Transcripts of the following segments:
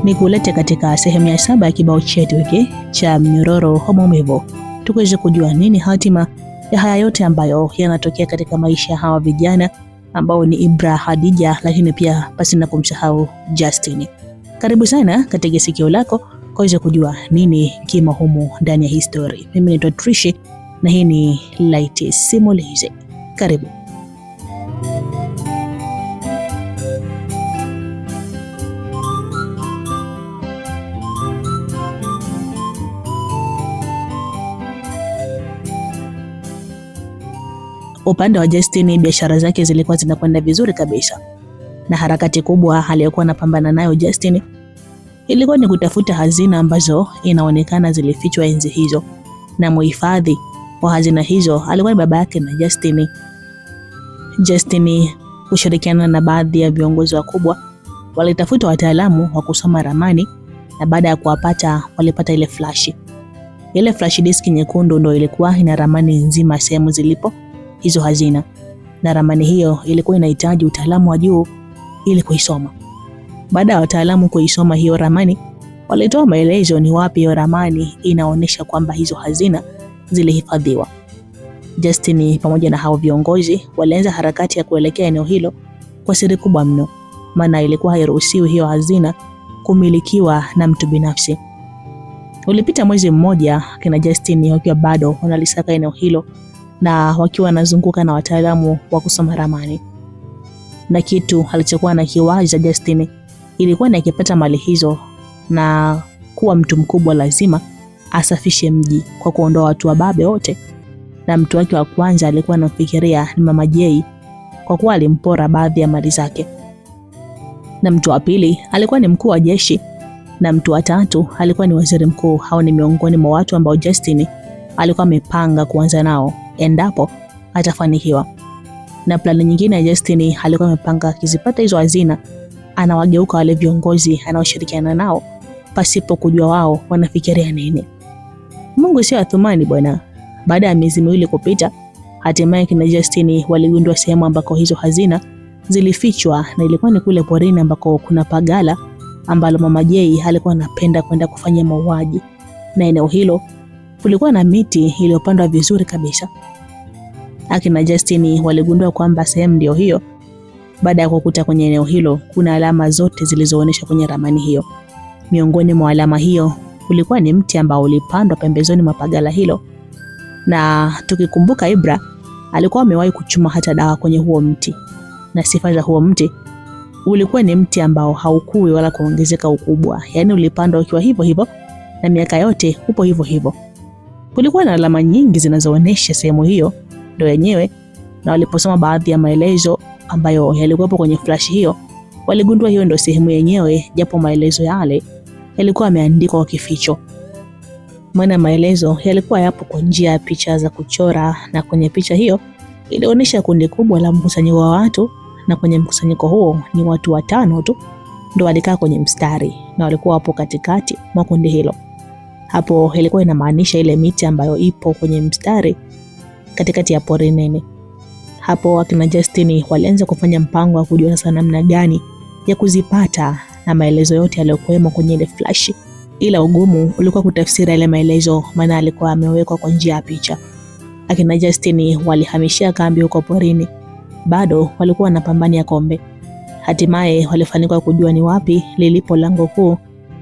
ni kulete katika sehemu ya 7 ya kibao chetu hiki cha mnyororo wa maumivu, tuweze kujua nini hatima ya haya yote ambayo yanatokea katika maisha ya hawa vijana ambao ni Ibra, Hadija, lakini pia basi na kumsahau Justin. Karibu sana katika sikio lako kuweza kujua nini kimo humu ndani ya history. Mimi naitwa Trishi na hii ni Light Simulizi. Karibu. Upande wa Justin, biashara zake zilikuwa zinakwenda vizuri kabisa, na harakati kubwa aliyokuwa anapambana nayo Justin ilikuwa ni kutafuta hazina ambazo inaonekana zilifichwa enzi hizo, na muhifadhi wa hazina hizo alikuwa ni baba yake na Justin. Justin kushirikiana na baadhi ya viongozi wakubwa walitafuta wataalamu wa kusoma ramani, na baada ya kuwapata walipata ile flash. Ile flash disk nyekundu ndio ilikuwa ina ramani nzima sehemu zilipo hizo hazina, na ramani hiyo ilikuwa inahitaji utaalamu wa juu ili kuisoma. Baada ya wataalamu kuisoma hiyo ramani, walitoa maelezo ni wapi hiyo ramani inaonyesha kwamba hizo hazina zilihifadhiwa. Justin pamoja na hao viongozi walianza harakati ya kuelekea eneo hilo kwa siri kubwa mno, maana ilikuwa hairuhusiwi hiyo hazina kumilikiwa na mtu binafsi. Ulipita mwezi mmoja kina Justin wakiwa bado wanalisaka eneo hilo na wakiwa wanazunguka na wataalamu wa kusoma ramani. Na kitu alichokuwa na kiwaza Justin ilikuwa ni akipata mali hizo na kuwa mtu mkubwa lazima asafishe mji kwa kuondoa watu wababe wote. Na mtu wake wa kwanza alikuwa anafikiria ni Mama Jay kwa kuwa alimpora baadhi ya mali zake. Na mtu wa pili alikuwa ni mkuu wa jeshi, na mtu wa tatu alikuwa ni waziri mkuu. Hao ni miongoni mwa watu ambao Justin alikuwa amepanga kuanza nao endapo atafanikiwa. Na plani nyingine ya Justin alikuwa amepanga akizipata hizo hazina anawageuka wale viongozi anaoshirikiana nao pasipo kujua wao wanafikiria nini. Mungu sio athumani bwana. Baada ya miezi miwili kupita, hatimaye kina Justin waligundua sehemu ambako hizo hazina zilifichwa, na ilikuwa ni kule porini ambako kuna pagala ambalo Mama Jay alikuwa anapenda kwenda kufanya mauaji, na eneo hilo kulikuwa na miti iliyopandwa vizuri kabisa. Akina Justin waligundua kwamba sehemu ndio hiyo baada ya kukuta kwenye eneo hilo kuna alama zote zilizoonyesha kwenye ramani hiyo. Miongoni mwa alama hiyo ulikuwa ni mti ambao ulipandwa pembezoni mwa pagala hilo, na tukikumbuka Ibra alikuwa amewahi kuchuma hata dawa kwenye huo mti, na sifa za huo mti ulikuwa ni mti ambao haukui wala kuongezeka ukubwa, yani ulipandwa ukiwa hivyo hivyo na miaka yote upo hivyo hivyo. Kulikuwa na alama nyingi zinazoonyesha sehemu hiyo ndio yenyewe, na waliposoma baadhi ya maelezo ambayo yalikuwa kwenye flash hiyo waligundua hiyo ndio sehemu yenyewe, japo maelezo yale yalikuwa yameandikwa kwa kificho. Maana maelezo yalikuwa yapo kwa njia ya picha za kuchora, na kwenye picha hiyo ilionyesha kundi kubwa la mkusanyiko wa watu, na kwenye mkusanyiko huo ni watu 5 tu ndio walikaa kwenye mstari, na walikuwa hapo katikati mwa kundi hilo. Hapo ilikuwa inamaanisha ile miti ambayo ipo kwenye mstari katikati ya pori nene. Hapo akina Justin walianza kufanya mpango wa kujua sasa namna gani ya kuzipata na maelezo yote yaliyokuwemo kwenye ile flash, ila ugumu ulikuwa kutafsiri ile maelezo, maana alikuwa amewekwa kwa njia ya picha. Akina Justin walihamishia kambi huko porini, bado walikuwa wanapambania kombe. Hatimaye walifanikiwa kujua ni wapi lilipo lango kuu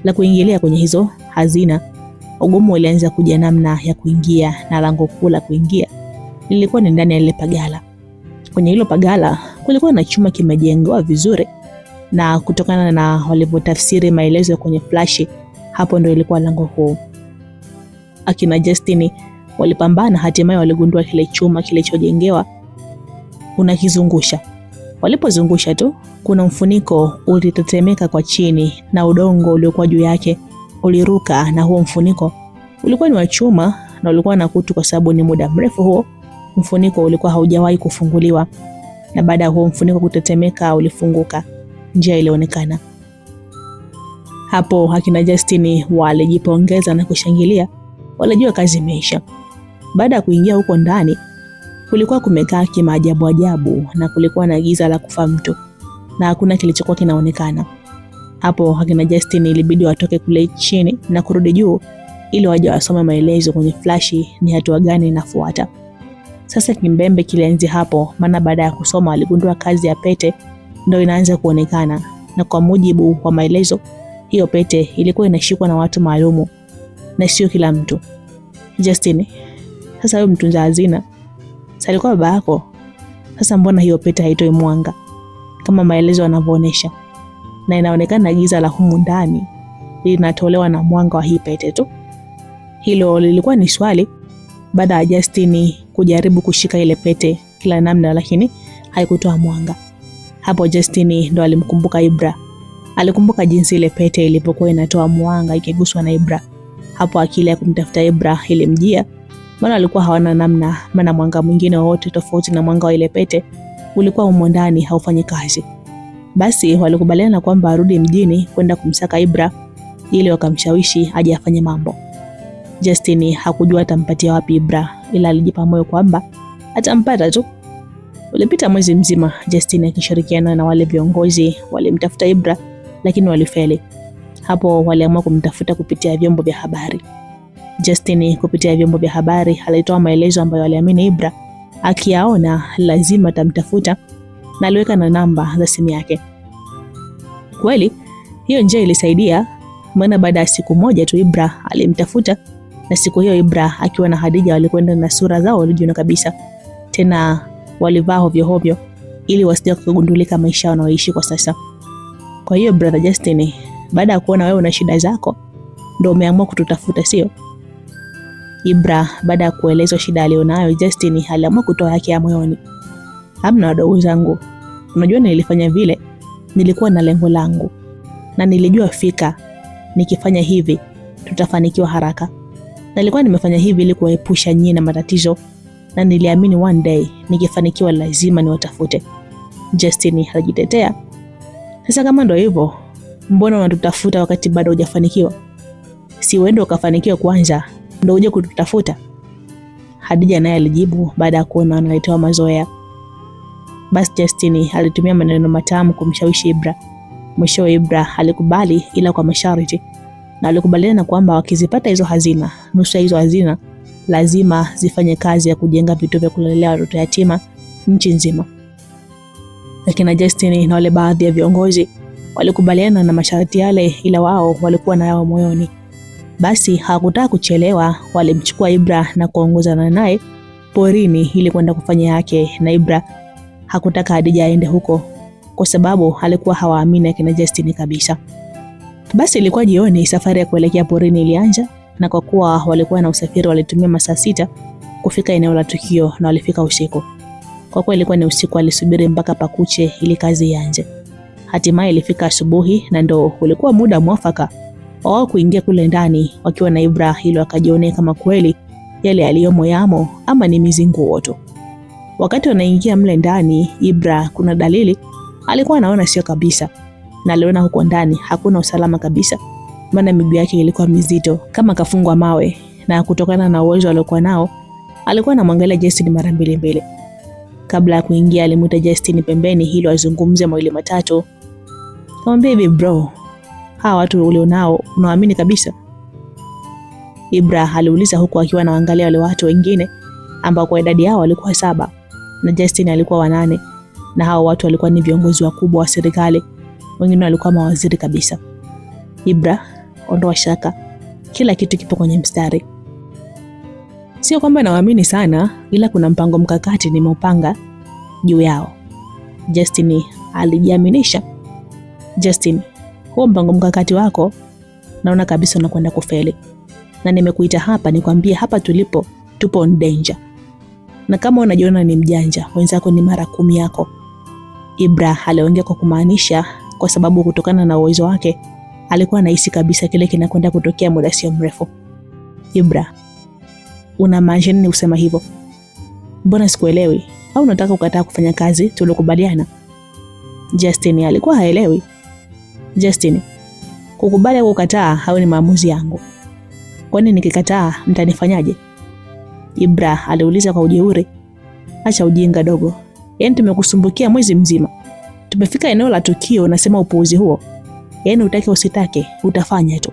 la kuingilia kwenye hizo hazina. Ugumu ulianza kuja namna ya kuingia, na lango kuu la kuingia lilikuwa ni ndani ya ile pagala. Kwenye hilo pagala kulikuwa na chuma kimejengwa vizuri, na kutokana na walivyotafsiri maelezo kwenye flash, hapo ndio ilikuwa lango kuu. Akina Justin walipambana, hatimaye waligundua kile chuma kilichojengewa unakizungusha. Walipozungusha tu kuna mfuniko ulitetemeka kwa chini, na udongo uliokuwa juu yake uliruka, na huo mfuniko ulikuwa ni wa chuma na ulikuwa na kutu kwa sababu ni muda mrefu huo mfuniko ulikuwa haujawahi kufunguliwa. Na baada ya huo mfuniko kutetemeka ulifunguka, njia ilionekana. Hapo akina Justin walijipongeza na kushangilia, walijua kazi imeisha. Baada ya kuingia huko ndani kulikuwa kumekaa kimaajabu ajabu, na kulikuwa na giza la kufa mtu, na hakuna kilichokuwa kinaonekana. Hapo akina Justin ilibidi watoke kule chini na kurudi juu ili waje wasome maelezo kwenye flashi ni hatua gani inafuata. Sasa kimbembe kilianzi hapo, maana baada ya kusoma aligundua kazi ya pete ndio inaanza kuonekana, na kwa mujibu wa maelezo hiyo pete ilikuwa inashikwa na watu maalumu na sio kila mtu. Justin, sasa wewe mtunza hazina, sasa alikuwa baba yako. Sasa mbona hiyo pete haitoi mwanga kama maelezo yanavyoonyesha? Na inaonekana giza la humu ndani linatolewa na mwanga wa hii pete tu. Hilo lilikuwa ni swali baada ya Justin kujaribu kushika ile pete kila namna, lakini haikutoa mwanga. Hapo Justin ndo alimkumbuka Ibra. Alikumbuka jinsi ile pete ilipokuwa inatoa mwanga ikiguswa na Ibra. Hapo akili ya kumtafuta Ibra ilimjia, maana alikuwa hawana namna, maana mwanga mwingine wote tofauti na mwanga wa ile pete ulikuwa humo ndani haufanyi kazi. Basi walikubaliana kwamba arudi mjini kwenda kumsaka Ibra ili wakamshawishi aje afanye mambo. Justin hakujua atampatia wapi Ibra, ila alijipa moyo kwamba atampata tu. Ulipita mwezi mzima Justin akishirikiana na wale viongozi walimtafuta Ibra, lakini walifeli. Hapo waliamua kumtafuta kupitia vyombo vya habari. Justin kupitia vyombo vya habari alitoa maelezo ambayo aliamini Ibra akiyaona lazima atamtafuta, na aliweka na namba za simu yake. Kweli hiyo njia ilisaidia, maana baada ya siku moja tu Ibra alimtafuta, na siku hiyo Ibra akiwa na Hadija walikwenda na sura zao walijiona kabisa. Tena walivaa hovyo hovyo ili wasije kugundulika maisha wanaoishi kwa sasa. Kwa hiyo brother Justin, baada ya kuona wewe una shida zako ndio umeamua kututafuta, sio? Ibra baada ya kuelezwa shida alionayo Justin aliamua kutoa yake ya moyoni. Hamna wadogo zangu, unajua nilifanya vile, nilikuwa na lengo langu na nilijua fika nikifanya hivi tutafanikiwa haraka. Nilikuwa nimefanya hivi ili kuepusha nyinyi na matatizo, na niliamini one day nikifanikiwa lazima niwatafute. Justin alijitetea. Sasa kama ndio hivyo, mbona unatutafuta wakati bado hujafanikiwa? Si uende ukafanikiwa kwanza ndio uje kututafuta? Hadija naye alijibu baada ya kuona analetewa mazoea. Basi Justin alitumia maneno matamu kumshawishi Ibra. Mwisho Ibra alikubali, ila kwa masharti, na alikubaliana kwamba wakizipata hizo hazina, nusu hizo hazina lazima zifanye kazi ya kujenga vituo vya kulelea watoto yatima nchi nzima. Lakini Justin na wale baadhi ya viongozi walikubaliana na masharti yale, ila wao walikuwa na yao moyoni. Basi hakutaka kuchelewa, walimchukua Ibra na kuongozana naye porini ili kwenda kufanya yake, na Ibra hakutaka Hadija aende huko kwa sababu alikuwa hawaamini akina Justin kabisa. Basi ilikuwa jioni, safari ya kuelekea porini ilianza, na kwa kuwa walikuwa na usafiri walitumia masaa 6 kufika eneo la tukio, na walifika usiku. Kwa kuwa ilikuwa ni usiku, alisubiri mpaka pakuche ili kazi ianze. Hatimaye ilifika asubuhi, na ndo ulikuwa muda mwafaka wao kuingia kule ndani wakiwa na Ibra ili wakajionea kama kweli yale aliyomo yamo ama ni mizinguo tu. Wakati wanaingia mle ndani, Ibra kuna dalili alikuwa anaona sio kabisa, na aliona huko ndani hakuna usalama kabisa, maana miguu yake ilikuwa mizito kama kafungwa mawe, na kutokana na uwezo aliokuwa nao alikuwa anamwangalia Justin mara mbili. Kabla ya kuingia alimuita Justin pembeni ili wazungumze mawili matatu. Kamwambia, hivi bro, hawa watu ulionao unaamini kabisa? Ibra aliuliza huku akiwa anaangalia wale watu wengine ambao kwa idadi yao walikuwa 7 na Justin alikuwa 8, na hao watu walikuwa ni viongozi wakubwa wa serikali, wengine walikuwa mawaziri kabisa. Ibra, ondoa shaka, kila kitu kipo kwenye mstari. Sio kwamba nawaamini sana, ila kuna mpango mkakati nimeupanga juu yao, Justin alijiaminisha. Justin, huo mpango mkakati wako naona kabisa unakwenda kufeli, na nimekuita hapa nikwambie hapa tulipo tupo on danger, na kama unajiona ni mjanja wenzako ni mara 10 yako. Ibra aliongea kwa kumaanisha, kwa sababu kutokana na uwezo wake alikuwa anahisi kabisa kile kinakwenda kutokea muda sio mrefu. Ibra, una maana nini usema hivyo? Mbona sikuelewi? Au unataka kukataa kufanya kazi tulikubaliana? Justin alikuwa haelewi. Justin, kukubali au kukataa hao ni maamuzi yangu. Kwani nikikataa mtanifanyaje? Ibra aliuliza kwa ujeuri. Acha ujinga dogo. Yaani tumekusumbukia mwezi mzima. Tumefika eneo la tukio unasema upuuzi huo. Yaani utake usitake, utafanya tu.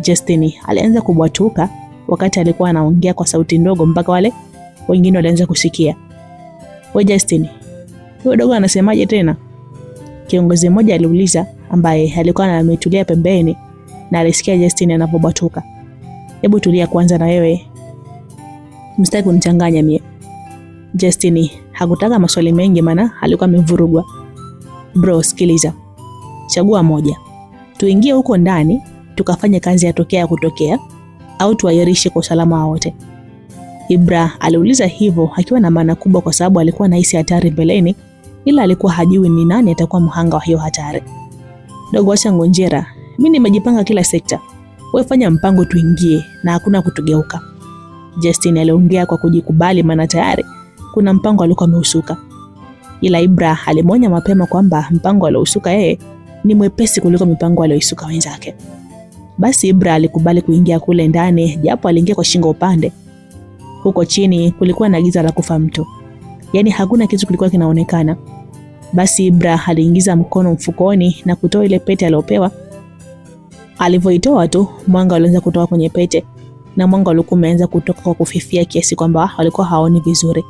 Justin alianza kubwatuka wakati alikuwa anaongea kwa sauti ndogo mpaka wale wengine walianza kusikia. "We Justin, huyo dogo anasemaje tena?" Kiongozi mmoja aliuliza, ambaye alikuwa ametulia pembeni na alisikia Justin anapobwatuka. "Hebu tulia kwanza na wewe. Msitaki kunichanganya mie." Justin hakutaka maswali mengi maana alikuwa amevurugwa. "Bro, sikiliza. Chagua moja. Tuingie huko ndani tukafanye kazi ya tokea kutokea au tuahirishe kwa usalama wote." Ibra aliuliza hivyo akiwa na maana kubwa kwa sababu alikuwa anahisi hatari mbeleni, ila alikuwa hajui ni nani atakuwa mhanga wa hiyo hatari. "Dogo, acha ngonjera. Mimi nimejipanga kila sekta. Wewe fanya mpango tuingie na hakuna kutugeuka." Justin aliongea kwa kujikubali maana tayari kuna mpango alikuwa ameusuka. Ila Ibra alimwonya mapema kwamba mpango aliosuka yeye ni mwepesi kuliko mipango aliyoisuka wenzake. Basi Ibra alikubali kuingia kule ndani, japo aliingia kwa shingo upande. Huko chini kulikuwa na giza la kufa mtu. Yaani hakuna kitu kilikuwa kinaonekana. Basi Ibra aliingiza mkono mfukoni na kutoa ile pete aliyopewa. Alivyoitoa tu, mwanga ulianza kutoka kwenye pete, na mwanga ulikuwa umeanza kutoka kwa kufifia kiasi kwamba walikuwa haoni vizuri.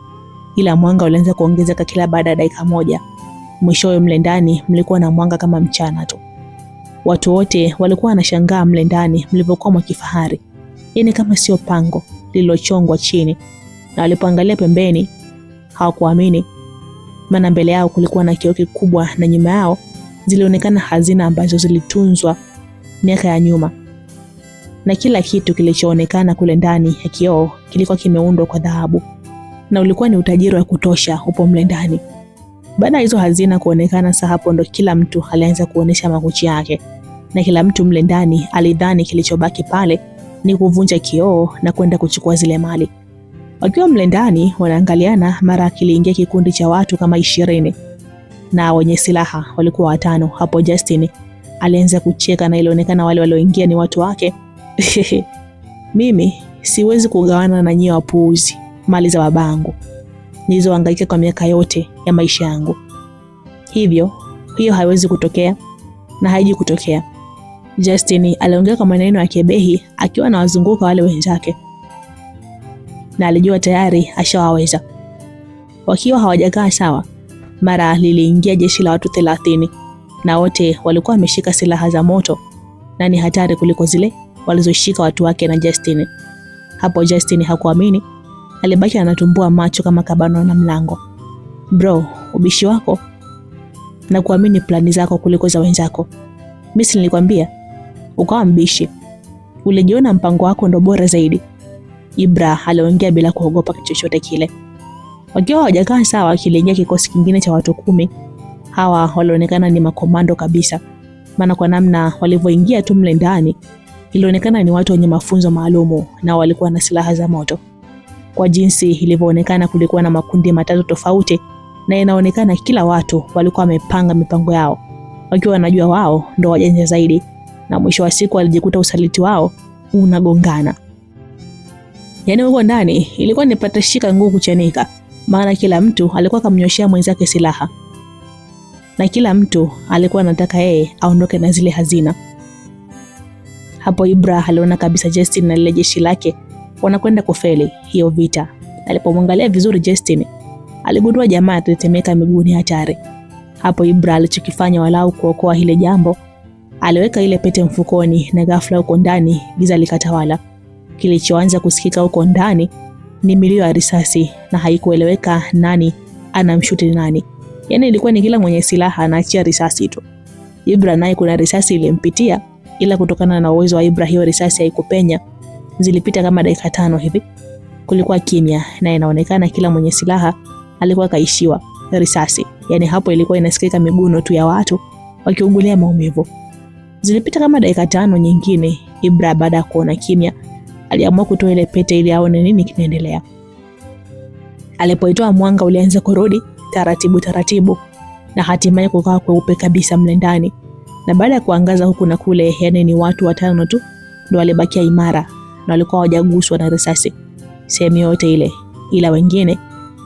Ila mwanga ulianza kuongezeka kila baada ya dakika moja. Mwishowe mle ndani mlikuwa na mwanga kama mchana tu. Watu wote walikuwa wanashangaa mle ndani mlivyokuwa mwa kifahari. Yaani kama sio pango lililochongwa chini. Na walipoangalia pembeni hawakuamini. Maana mbele yao kulikuwa na kioo kikubwa na nyuma yao zilionekana hazina ambazo zilitunzwa miaka ya nyuma. Na kila kitu kilichoonekana kule ndani ya kioo kilikuwa kimeundwa kwa dhahabu. Na ulikuwa ni utajiri wa kutosha upo mle ndani. Baada ya hizo hazina kuonekana, sasa hapo ndo kila mtu alianza kuonesha makuchi yake. Na kila mtu mle ndani alidhani kilichobaki pale ni kuvunja kioo na kwenda kuchukua zile mali. Wakiwa mle ndani wanaangaliana, mara kiliingia kikundi cha watu kama 20 na wenye silaha walikuwa 5. Hapo Justin alianza kucheka na ilionekana wale walioingia ni watu wake. "Mimi siwezi kugawana na nyie wapuuzi mali za babangu nilizohangaika kwa miaka yote ya maisha yangu. Hiyo haiwezi kutokea na haiji kutokea." Justin aliongea kwa maneno ya kebehi akiwa anawazunguka wale wenzake. Na alijua tayari ashawaweza. Wakiwa hawajakaa sawa, mara liliingia jeshi la watu 30 na wote walikuwa wameshika silaha za moto na ni hatari kuliko zile walizoshika watu wake na Justin. Hapo Justin hakuamini, alibaki anatumbua macho kama kabano na mlango. "Bro, ubishi wako na kuamini plani zako kuliko za wenzako. Mimi nilikwambia ukawa mbishi. Ulijiona mpango wako ndo bora zaidi." Ibra aliongea bila kuogopa kitu chochote kile. Wakiwa hawajakaa sawa, kiliingia kikosi kingine cha watu 10. Hawa walionekana ni makomando kabisa. Maana kwa namna walivyoingia tu mle ndani, ilionekana ni watu wenye mafunzo maalumu na walikuwa na silaha za moto. Kwa jinsi ilivyoonekana kulikuwa na makundi matatu tofauti na inaonekana kila watu walikuwa wamepanga mipango yao. Wakiwa wanajua wao ndo wajanja zaidi, na mwisho wa siku walijikuta usaliti wao unagongana. Yaani huko ndani ilikuwa ni patashika nguvu kuchanika, maana kila mtu alikuwa kamnyoshia mwenzake silaha. Na kila mtu alikuwa anataka yeye aondoke na zile hazina. Hapo Ibra aliona kabisa Justin na lile jeshi lake wanakwenda kufeli hiyo vita. Alipomwangalia vizuri Justin, aligundua jamaa atetemeka miguuni hatari. Hapo Ibra alichokifanya walau kuokoa ile jambo, aliweka ile pete mfukoni na ghafla huko ndani giza likatawala. Kilichoanza kusikika huko ndani ni milio ya risasi na haikueleweka nani anamshuti nani. Yaani ilikuwa ni kila mwenye silaha anaachia risasi tu. Ibra naye kuna risasi ilimpitia, ila kutokana na uwezo wa Ibra hiyo risasi haikupenya. Zilipita kama dakika 5 hivi. Kulikuwa kimya na inaonekana kila mwenye silaha alikuwa kaishiwa risasi. Yaani hapo ilikuwa inasikika miguno tu ya watu wakiugulia maumivu. Zilipita kama dakika 5 nyingine. Ibra baada ya kuona kimya aliamua kutoa ile pete ili aone nini kinaendelea. Alipoitoa mwanga ulianza kurudi taratibu taratibu na hatimaye kukaa kweupe kabisa mle ndani. Na baada ya kuangaza huku na kule, yani ni watu 5 tu ndio walibakia imara na walikuwa hawajaguswa na risasi sehemu yote ile, ila wengine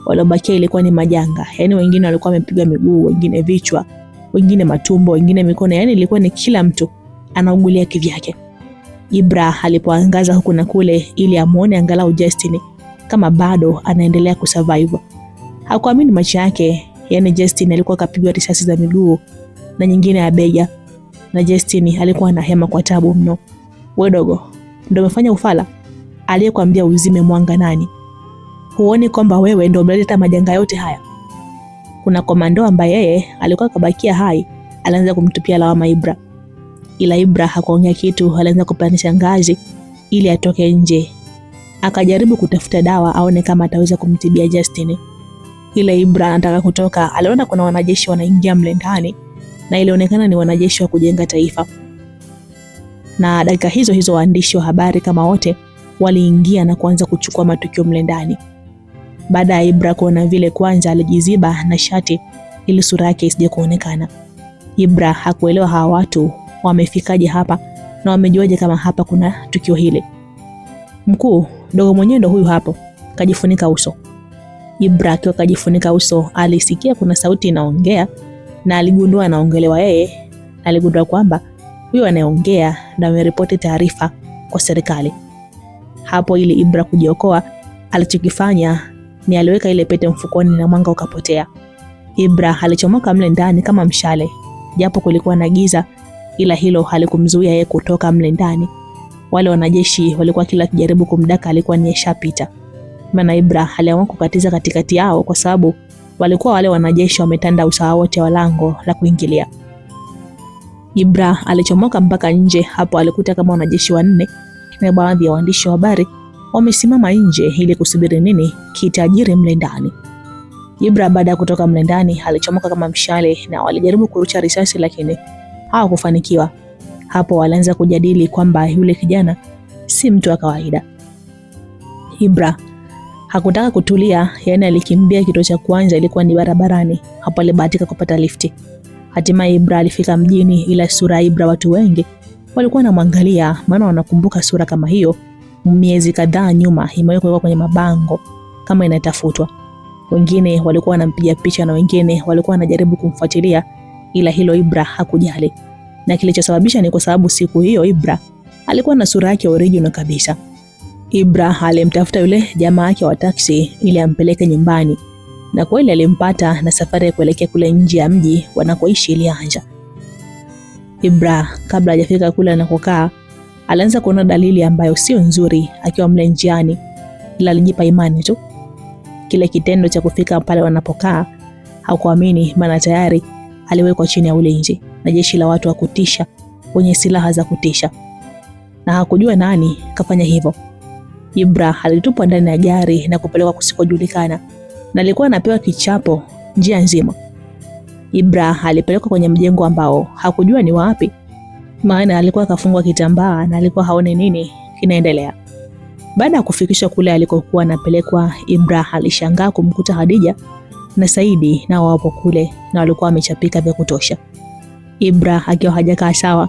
waliobakia ilikuwa ni majanga. Yani wengine walikuwa wamepigwa miguu, wengine vichwa, wengine matumbo, wengine mikono, yani ilikuwa ni kila mtu anaugulia kivyake. Ibra alipoangaza huku na kule ili amuone angalau Justin kama bado anaendelea kusurvive. Hakuamini macho yake, yani Justin alikuwa kapigwa risasi za miguu na nyingine ya bega, na Justin alikuwa anahema kwa tabu mno. "Wewe dogo, ndio umefanya ufala? Aliyekwambia uzime mwanga nani? Huoni kwamba wewe ndio umeleta majanga yote haya?" Kuna komando ambaye yeye alikuwa kabakia hai, alianza kumtupia lawama Ibra. Ila Ibra hakuongea kitu, alianza kupandisha ngazi ili atoke nje. Akajaribu kutafuta dawa aone kama ataweza kumtibia Justin. Ila Ibra anataka kutoka, aliona kuna wanajeshi wanaingia mle ndani na ilionekana ni wanajeshi wa kujenga taifa. Na dakika hizo hizo waandishi wa habari kama wote waliingia na kuanza kuchukua matukio mle ndani. Baada ya Ibra kuona vile, kwanza alijiziba na shati ili sura yake isije kuonekana. Ibra hakuelewa hawa watu wamefikaje hapa na wamejuaje kama hapa kuna tukio hili. "Mkuu, dogo mwenyewe ndo huyu hapo, kajifunika uso." Ibra akiwa kajifunika uso alisikia kuna sauti inaongea na aligundua anaongelewa yeye. Aligundua kwamba huyo anayeongea na ameripoti taarifa kwa serikali. Hapo ili Ibra kujiokoa, alichokifanya ni aliweka ile pete mfukoni na mwanga ukapotea. Ibra alichomoka mle ndani kama mshale, japo kulikuwa na giza, ila hilo halikumzuia yeye kutoka mle ndani. Wale wanajeshi walikuwa kila kijaribu kumdaka alikuwa ni shapita. Maana Ibra aliamua kukatiza katikati yao kwa sababu walikuwa wale wanajeshi wametanda usawa wote wa lango la kuingilia. Ibra alichomoka mpaka nje. Hapo alikuta kama wanajeshi 4 na baadhi ya waandishi wa habari wamesimama nje ili kusubiri nini kitajiri mle ndani. Ibra baada ya kutoka mle ndani alichomoka kama mshale na walijaribu kurusha risasi lakini hawakufanikiwa. Hapo walianza kujadili kwamba yule kijana si mtu wa kawaida. Ibra hakutaka kutulia, yani alikimbia. Kituo cha kwanza ilikuwa ni barabarani. Hapo alibahatika kupata lifti. Hatimaye Ibra alifika mjini, ila sura ya Ibra watu wengi walikuwa wanamwangalia, maana wanakumbuka sura kama hiyo miezi kadhaa nyuma imewekwa kwenye mabango kama inatafutwa. Wengine walikuwa wanampiga picha na wengine walikuwa wanajaribu kumfuatilia, ila hilo Ibra hakujali. Na kilichosababisha ni kwa sababu siku hiyo Ibra alikuwa na sura yake original kabisa. Ibra alimtafuta yule jamaa yake wa taksi ili ampeleke nyumbani, na kweli alimpata na safari ya kuelekea kule nje ya mji wanakoishi ilianza. Ibra kabla hajafika kule anakokaa alianza kuona dalili ambayo sio nzuri akiwa mle njiani, ila alijipa imani tu. Kile kitendo cha kufika pale wanapokaa hakuamini, maana tayari aliwekwa chini ya ulinzi na jeshi la watu wa kutisha wenye silaha za kutisha, na hakujua nani kafanya hivyo. Ibra alitupwa ndani ya gari na kupelekwa kusikojulikana, na alikuwa anapewa kichapo njia nzima. Ibra alipelekwa kwenye mjengo ambao hakujua ni wapi, maana alikuwa kafungwa kitambaa na alikuwa haone nini kinaendelea. Baada ya kufikishwa kule alikokuwa anapelekwa, Ibra alishangaa kumkuta Hadija na Saidi na wapo kule na walikuwa wamechapika vya kutosha. Ibra akiwa hajakaa sawa,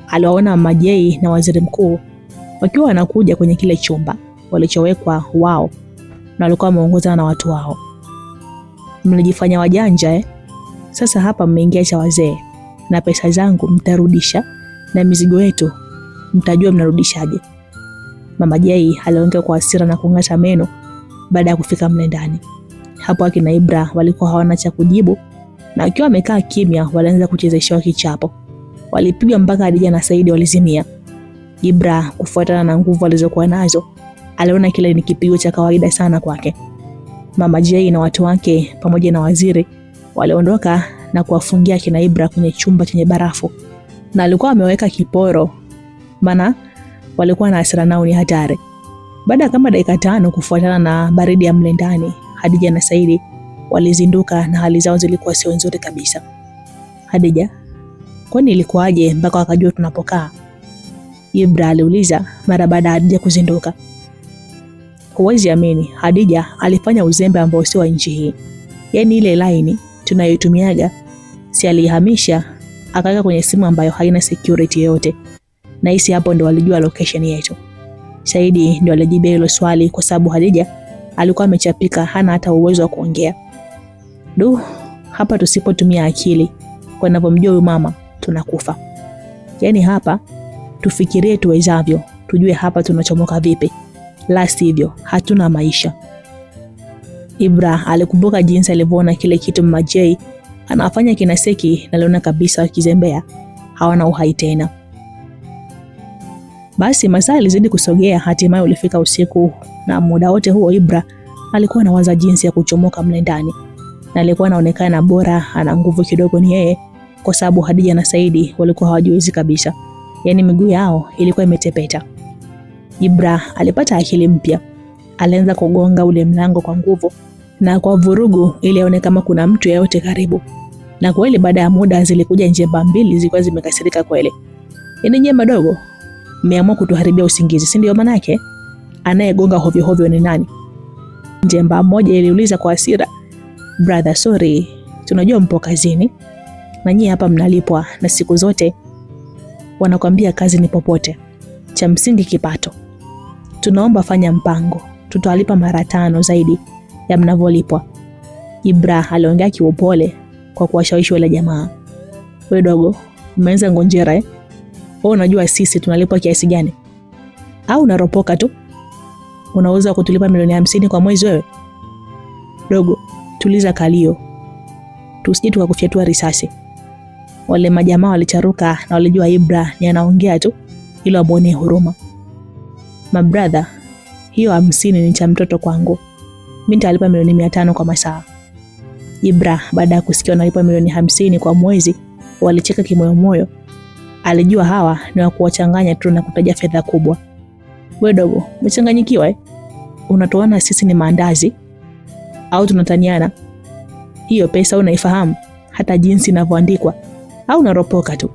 aliwaona Majei na waziri mkuu wakiwa wanakuja kwenye kile chumba walichowekwa wao, na walikuwa wameongozana na watu wao. "Mlijifanya wajanja Sasa hapa mmeingia cha wazee, na pesa zangu mtarudisha na mizigo yetu mtajua mnarudishaje." Mama Jai aliongea kwa hasira na kung'ata meno baada ya kufika mle ndani. Hapo akina Ibra walikuwa hawana cha kujibu, na wakiwa wamekaa kimya walianza kuchezeshwa kichapo. Walipiga mpaka Hadija na Saidi walizimia. Ibra kufuatana na nguvu alizokuwa nazo aliona kile ni kipigo cha kawaida sana kwake. Mama Jai na watu wake pamoja na waziri waliondoka na kuwafungia kina Ibra kwenye chumba chenye barafu, na alikuwa ameweka kiporo, maana walikuwa na hasira nao ni hatari. Baada kama dakika 5 kufuatana na baridi ya mle ndani, Hadija na Saidi walizinduka na hali zao zilikuwa sio nzuri kabisa. "Hadija, kwani ilikuwaje mpaka wakajua tunapokaa?" Ibra aliuliza mara baada ya Hadija kuzinduka. "Huwezi amini, Hadija alifanya uzembe ambao sio wa nchi hii. Yaani ile line tunayoitumiaga si alihamisha akaweka kwenye simu ambayo haina security yote. Na hisi hapo ndo walijua location yetu." Saidi ndo alijibia hilo swali kwa sababu Hadija alikuwa amechapika, hana hata uwezo wa kuongea. "Du, hapa tusipotumia akili kwa ninavyomjua huyu mama tunakufa. Yaani hapa tufikirie tuwezavyo, tujue hapa tunachomoka vipi, la sivyo hatuna maisha. Ibra alikumbuka jinsi alivyoona kile kitu Mama J anafanya kina Seki, na aliona kabisa wakizembea hawana uhai tena. Basi masaa alizidi kusogea, hatimaye ulifika usiku, na muda wote huo Ibra alikuwa anawaza jinsi ya kuchomoka mle ndani, na alikuwa anaonekana bora ana nguvu kidogo ni yeye, kwa sababu Hadija na Saidi walikuwa hawajiwezi kabisa. Yaani miguu yao ilikuwa imetepeta. Ibra alipata akili mpya. Alianza kugonga ule mlango kwa nguvu na kwa vurugu ili aone kama kuna mtu yeyote karibu. Na kweli baada ya muda zilikuja njemba mbili zilikuwa zimekasirika kweli. Yaani nyemba dogo, mmeamua kutuharibia usingizi, si ndio manake? Anayegonga hovyo hovyo ni nani? Njemba moja iliuliza kwa hasira, "Brother, sorry, tunajua mpo kazini na nyinyi hapa mnalipwa, na siku zote wanakuambia kazi ni popote, cha msingi kipato. Tunaomba fanya mpango, tutawalipa mara 5 zaidi ya mnavyolipwa." Ibra aliongea kiupole kwa kuwashawishi wale jamaa. "Wewe dogo, umeanza ngonjera eh? Wewe unajua sisi tunalipwa kiasi gani? Au unaropoka tu? Unaweza kutulipa milioni 50 kwa mwezi wewe? Dogo, tuliza kalio, tusije tukakufyatua risasi." Wale majamaa walicharuka na walijua Ibra ni anaongea tu ili wamuone huruma. "Mabrother, hiyo 50 ni cha mtoto kwangu. Mimi nitalipa milioni 500 kwa masaa." Ibra baada ya kusikia analipa milioni 50 kwa mwezi, walicheka kimoyo moyo. Alijua hawa ni wa kuwachanganya tu na kutaja fedha kubwa. "Wewe dogo, umechanganyikiwa eh? Unatoana sisi ni maandazi au tunataniana? Hiyo pesa unaifahamu hata jinsi inavyoandikwa au unaropoka tu?"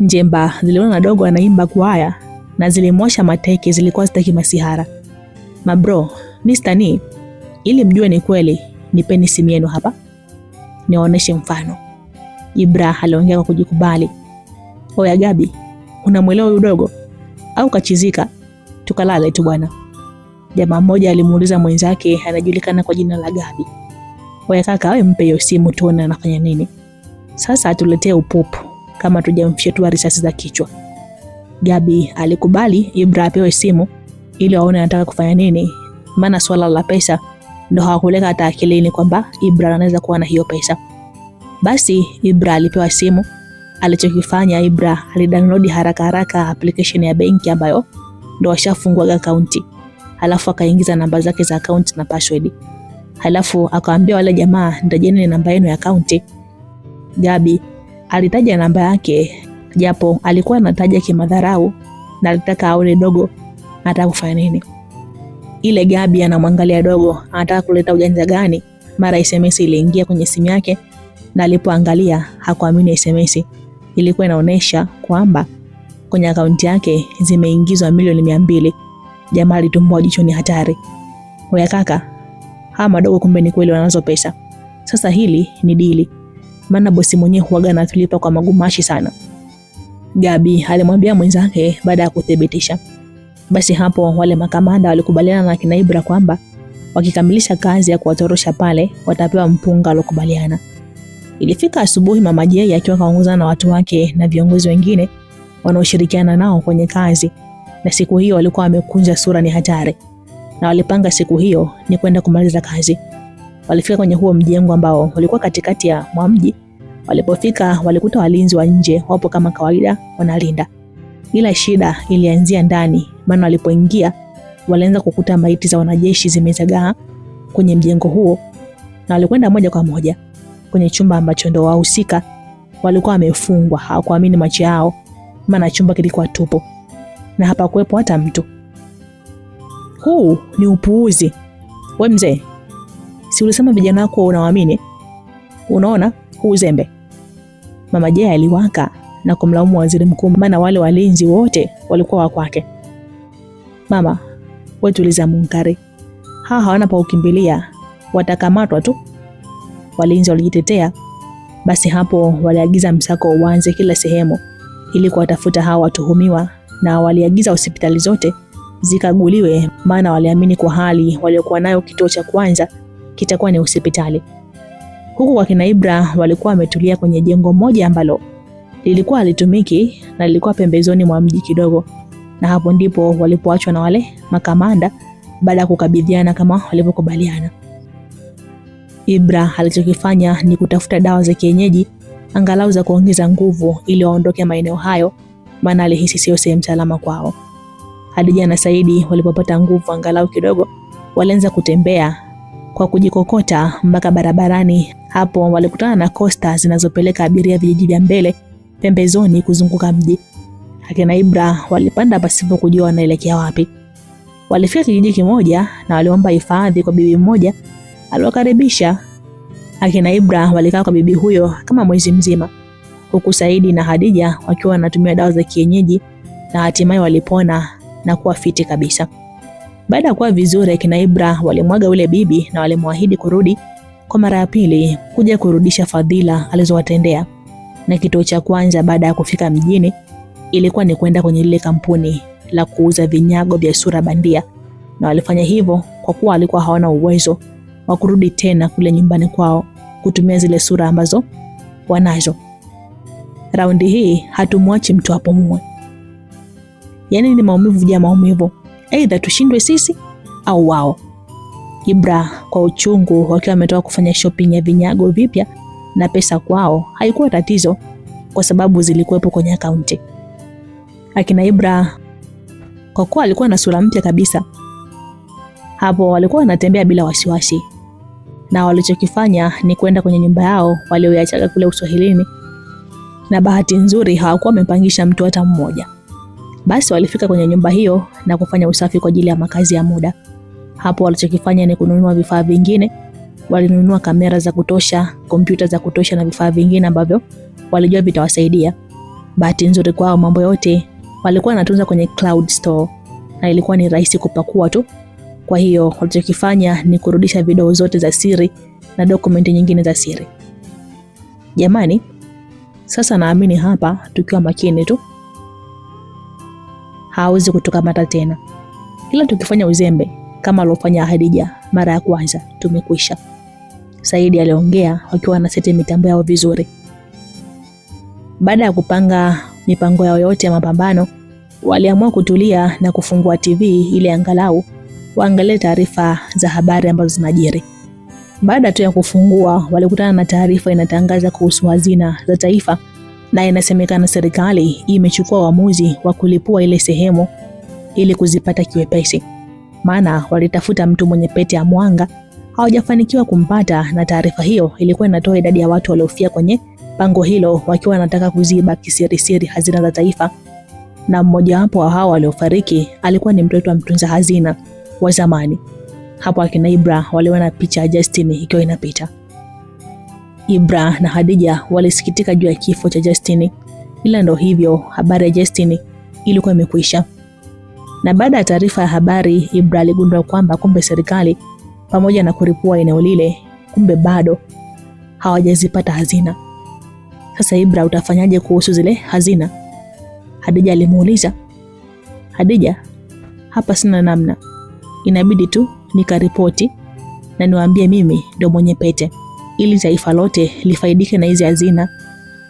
Njemba ziliona dogo anaimba kwaya na zilimwasha mateke, zilikuwa zitaki masihara. "Mabro, Mr. Ni, ili mjue ni kweli, nipeni simu yenu hapa niwaoneshe mfano." Ibra aliongea kwa kujikubali. "Oya Gabi, unamwelewa huyu dogo au kachizika? Tukalale tu bwana." Jamaa mmoja alimuuliza mwenzake anajulikana kwa jina la Gabi. "Oya kaka, wewe mpe hiyo simu tuone anafanya nini. Sasa atuletee upupu kama tujamfyetua risasi za kichwa." Gabi alikubali Ibra apewe simu ili waone anataka kufanya nini, maana swala la pesa ndo hawakuleka hata akilini kwamba Ibra anaweza kuwa na hiyo pesa. Basi Ibra alipewa simu. Alichokifanya Ibra alidownload haraka haraka application ya benki ambayo ndo washafungua akaunti. Halafu akaingiza namba zake za akaunti na password. Halafu akawaambia wale jamaa, "Ndajeni namba yenu ya akaunti." Gabi alitaja namba yake, japo alikuwa anataja kimadharau na alitaka aone dogo anataka kufanya nini. Ile Gabi anamwangalia dogo anataka kuleta ujanja gani. Mara SMS iliingia kwenye simu yake, na alipoangalia hakuamini SMS. Ilikuwa inaonyesha kwamba kwenye akaunti yake zimeingizwa milioni 200. Jamaa alitumbua jicho, ni hatari. "Oya kaka, hawa madogo kumbe ni kweli wanazo pesa. Sasa hili ni dili, maana bosi mwenyewe huaga anatulipa kwa magumashi sana." Gabi alimwambia mwenzake baada ya kuthibitisha. Basi hapo wale makamanda walikubaliana na kina Ibra kwamba wakikamilisha kazi ya kuwatorosha pale watapewa mpunga alokubaliana. Ilifika asubuhi, Mama J akiwa kaongozana na watu wake na viongozi wengine wanaoshirikiana nao kwenye kazi, na siku hiyo walikuwa wamekunja sura ni hatari, na walipanga siku hiyo ni kwenda kumaliza kazi. Walifika kwenye huo mjengo ambao ulikuwa katikati ya mji. Walipofika walikuta walinzi wa nje wapo kama kawaida wanalinda. Ila shida ilianzia ndani, maana walipoingia walianza kukuta maiti za wanajeshi zimezagaa kwenye mjengo huo, na walikwenda moja kwa moja kwenye chumba ambacho ndo wahusika walikuwa wamefungwa. Hawakuamini macho yao, maana chumba kilikuwa tupu na hapa kuwepo hata mtu. "Huu ni upuuzi. Wewe mzee, si ulisema vijana wako unawaamini? Unaona huu uzembe." Mama J aliwaka na kumlaumu waziri mkuu, maana wale walinzi wote walikuwa wa kwake. "Mama, wewe tuliza munkari. Hawana pa ukimbilia, watakamatwa tu." Walinzi walijitetea. Basi hapo waliagiza msako uanze kila sehemu ili kuwatafuta hawa watuhumiwa, na waliagiza hospitali zote zikaguliwe, maana waliamini kwa hali waliokuwa nayo kituo cha kwanza kitakuwa ni hospitali. Huku wakina Ibra walikuwa wametulia kwenye jengo moja ambalo lilikuwa halitumiki na lilikuwa pembezoni mwa mji kidogo, na hapo ndipo walipoachwa na wale makamanda baada ya kukabidhiana kama walivyokubaliana. Ibra alichokifanya ni kutafuta dawa za kienyeji angalau za kuongeza nguvu ili waondoke maeneo hayo, maana alihisi sio sehemu salama kwao. Hadija na Saidi walipopata nguvu angalau kidogo, walianza kutembea kwa kujikokota mpaka barabarani. Hapo walikutana na kosta zinazopeleka abiria vijiji vya mbele pembezoni kuzunguka mji. Akina Ibra walipanda pasipo kujua wanaelekea wapi. Walifika kijiji kimoja na waliomba hifadhi kwa bibi mmoja aliwakaribisha. Akina Ibra walikaa kwa bibi huyo kama mwezi mzima, huku Saidi na Hadija wakiwa wanatumia dawa za kienyeji, na hatimaye walipona na kuwa fiti kabisa. Baada ya kuwa vizuri, akina Ibra walimwaga ule bibi na walimwahidi kurudi kwa mara ya pili kuja kurudisha fadhila alizowatendea. Na kituo cha kwanza baada ya kufika mjini ilikuwa ni kwenda kwenye lile kampuni la kuuza vinyago vya sura bandia, na walifanya hivyo kwa kuwa walikuwa hawana uwezo wa kurudi tena kule nyumbani kwao kutumia zile sura ambazo wanazo. Raundi hii hatumwachi mtu apumue. Yaani ni maumivu juu ya maumivu, aidha tushindwe sisi au wao. Ibra kwa uchungu, wakiwa wametoka kufanya shopping ya vinyago vipya na pesa kwao haikuwa tatizo kwa sababu zilikuwepo kwenye akaunti. Akina Ibra kwa kuwa alikuwa na sura mpya kabisa, hapo walikuwa wanatembea bila wasiwasi, na walichokifanya ni kwenda kwenye nyumba yao walioiacha kule Uswahilini, na bahati nzuri hawakuwa wamepangisha mtu hata mmoja. Basi walifika kwenye nyumba hiyo na kufanya usafi kwa ajili ya makazi ya muda. Hapo walichokifanya ni kununua vifaa vingine. Walinunua kamera za kutosha, kompyuta za kutosha na vifaa vingine ambavyo walijua vitawasaidia. Bahati nzuri kwao mambo yote walikuwa wanatunza kwenye cloud store na ilikuwa ni rahisi kupakua tu. Kwa hiyo walichokifanya ni kurudisha video zote za siri na dokumenti nyingine za siri. Jamani, sasa naamini hapa tukiwa makini tu hawezi kutukamata tena. Ila tukifanya uzembe kama alofanya Hadija mara ya kwanza tumekwisha. Saidi aliongea wakiwa na seti mitambo yao vizuri. Baada ya kupanga mipango yao yote ya mapambano, waliamua kutulia na kufungua TV ili angalau waangalie taarifa za habari ambazo zinajiri. Baada tu ya kufungua, walikutana na taarifa inatangaza kuhusu hazina za taifa, na inasemekana serikali imechukua uamuzi wa kulipua ile sehemu ili kuzipata kiwepesi. Maana walitafuta mtu mwenye pete ya mwanga, hawajafanikiwa kumpata, na taarifa hiyo ilikuwa inatoa idadi ya watu waliofia kwenye pango hilo wakiwa wanataka kuziba kisirisiri hazina za taifa. Na mmoja wapo wa hao waliofariki alikuwa ni mtoto wa mtunza hazina wa zamani. Hapo akina Ibra waliona picha ya Justin ikiwa inapita. Ibra na Hadija walisikitika juu ya kifo cha Justin, ila ndo hivyo, habari ya Justin ilikuwa imekwisha. Na baada ya taarifa ya habari, Ibra aligundua kwamba kumbe serikali pamoja na kuripua eneo lile, kumbe bado hawajazipata hazina. Sasa Ibra, utafanyaje kuhusu zile hazina? Hadija alimuuliza. Hadija, hapa sina namna, inabidi tu nikaripoti na niwaambie mimi ndo mwenye pete, ili taifa lote lifaidike na hizi hazina,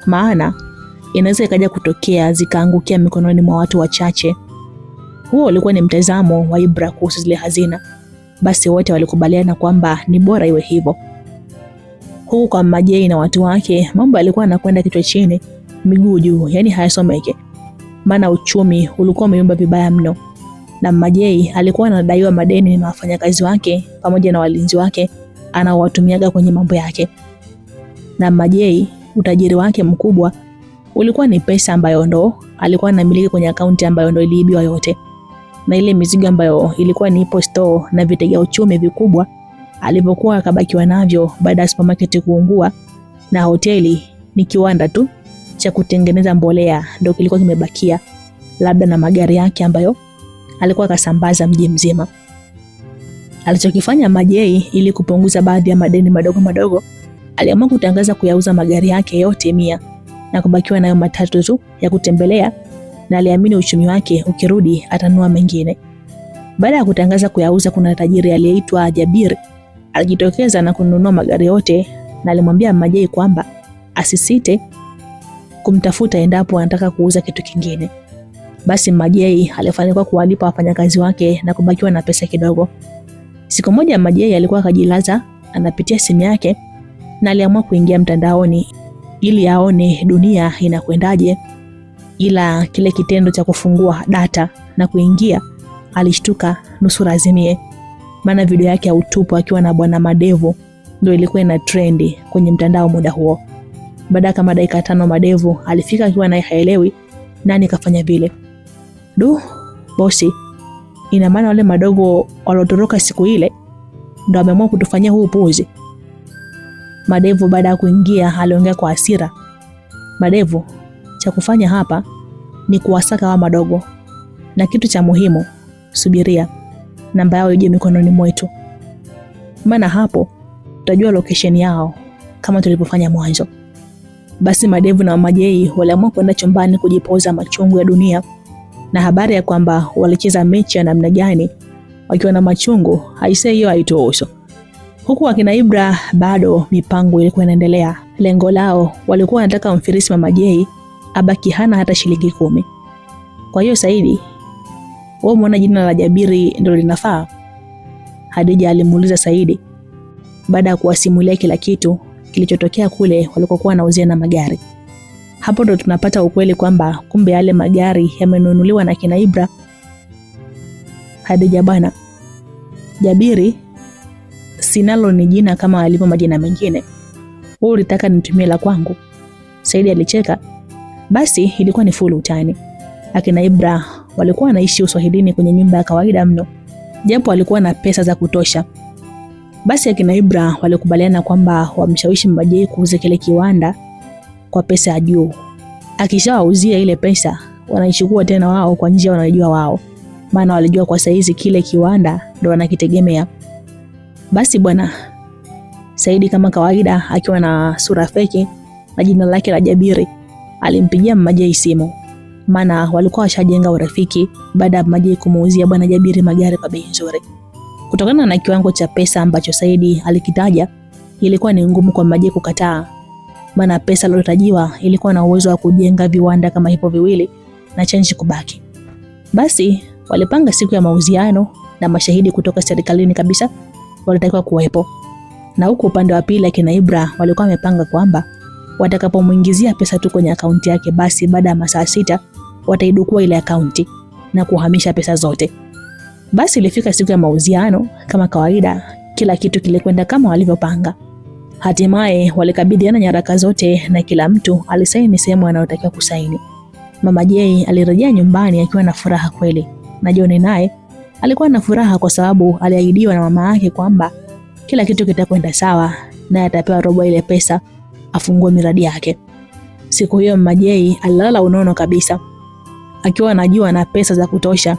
maana inaweza ikaja kutokea zikaangukia mikononi mwa watu wachache. Huo ulikuwa ni mtazamo wa Ibra kuhusu zile hazina. Basi wote walikubaliana kwamba ni bora iwe hivyo. Huku kwa Majei na watu wake, mambo yalikuwa yanakwenda kichwa chini miguu juu, yani hayasomeke, maana uchumi ulikuwa umeyumba vibaya mno. Na Majei alikuwa anadaiwa madeni na wafanyakazi wake pamoja na walinzi wake anaowatumiaga kwenye mambo yake. Na Majei, utajiri wake mkubwa ulikuwa ni pesa ambayo ndo alikuwa anamiliki kwenye akaunti ambayo ndo iliibiwa yote, na ile mizigo ambayo ilikuwa ni ipo store na vitega uchumi vikubwa alipokuwa akabakiwa navyo baada ya supermarket kuungua, na hoteli ni kiwanda tu cha kutengeneza mbolea ndio kilikuwa kimebakia, labda na magari yake ambayo alikuwa kasambaza mji mzima. Alichokifanya Majei ili kupunguza baadhi ya madeni madogo madogo, aliamua kutangaza kuyauza magari yake yote 100 na kubakiwa nayo 3 tu ya kutembelea, na aliamini uchumi wake ukirudi atanunua mengine. Baada ya kutangaza kuyauza, kuna tajiri aliyeitwa Jabir alijitokeza na kununua magari yote na alimwambia Majei kwamba asisite kumtafuta endapo anataka kuuza kitu kingine. Basi Majei alifanikiwa kuwalipa wafanyakazi wake na kubakiwa na pesa kidogo. Siku moja Majei alikuwa akajilaza anapitia simu yake na aliamua kuingia mtandaoni ili aone dunia inakwendaje, ila kile kitendo cha kufungua data na kuingia alishtuka nusura azimie, maana video yake ya utupu akiwa na bwana Madevu ndio ilikuwa ina trendi kwenye mtandao muda huo. Baada kama dakika 5 Madevu alifika akiwa naye haelewi nani kafanya vile. Bosi, ina maana wale madogo walotoroka siku ile ndio wameamua kutufanyia huu upuuzi. Madevu baada ya kuingia aliongea kwa hasira. Madevu, cha kufanya hapa ni kuwasaka wa madogo, na kitu cha muhimu, subiria namba yao ije mikononi mwetu, maana hapo tutajua location yao kama tulivyofanya mwanzo. Basi Madevu na Majei waliamua kwenda chumbani kujipoza machungu ya dunia na habari ya kwamba walicheza mechi ya namna gani wakiwa na machungu haisei hiyo haitohusu. Huku akina Ibra bado mipango ilikuwa inaendelea. Lengo lao walikuwa wanataka wamfirisi Mama Jay abaki hana hata shilingi 10. Kwa hiyo Saidi, wewe umeona jina la Jabiri ndio linafaa? Hadija alimuuliza Saidi baada ya kuwasimulia kila kitu kilichotokea kule walikokuwa wanauzia na magari. Hapo ndo tunapata ukweli kwamba kumbe yale magari yamenunuliwa na kina Ibra. Hadija bana, Jabiri sinalo ni jina kama alivyo majina mengine. Wewe ulitaka nitumie la kwangu? Saidi alicheka. Basi ilikuwa ni full utani. Akina Ibra walikuwa wanaishi Uswahilini kwenye nyumba ya kawaida mno, japo walikuwa na pesa za kutosha. Basi akina Ibra walikubaliana kwamba wamshawishi Mama Jay kuuza kile kiwanda kwa pesa ya juu. Akishawauzia ile pesa, wanaichukua tena wao kwa njia wanajua wao, maana walijua kwa saizi kile kiwanda ndo wanakitegemea. Basi bwana, Saidi kama kawaida akiwa na sura feki na jina lake la Jabiri alimpigia Mama Jay simu, maana walikuwa washajenga urafiki baada ya Mama Jay kumuuzia bwana Jabiri magari kwa bei nzuri. Kutokana na kiwango cha pesa ambacho Saidi alikitaja, ilikuwa ni ngumu kwa Mama Jay kukataa, maana pesa iliyotajiwa ilikuwa na uwezo wa kujenga viwanda kama hivyo viwili na change kubaki. Basi walipanga siku ya mauziano na mashahidi kutoka serikalini kabisa walitakiwa kuwepo. Na huko upande wa pili akina Ibra walikuwa wamepanga kwamba watakapomuingizia pesa tu kwenye akaunti yake, basi baada ya masaa 6 wataidukua ile akaunti na kuhamisha pesa zote. Basi ilifika siku ya mauziano kama kawaida, kila kitu kilikwenda kama walivyopanga. Hatimaye walikabidhiana nyaraka zote na kila mtu alisaini sehemu anayotakiwa kusaini. Mama Jay alirejea nyumbani akiwa na furaha kweli, na John naye alikuwa na furaha kwa sababu aliahidiwa na mama yake kwamba kila kitu kitakwenda sawa na atapewa robo ile pesa afungue miradi yake. Siku hiyo Mama Jay alilala unono kabisa, akiwa anajua na pesa za kutosha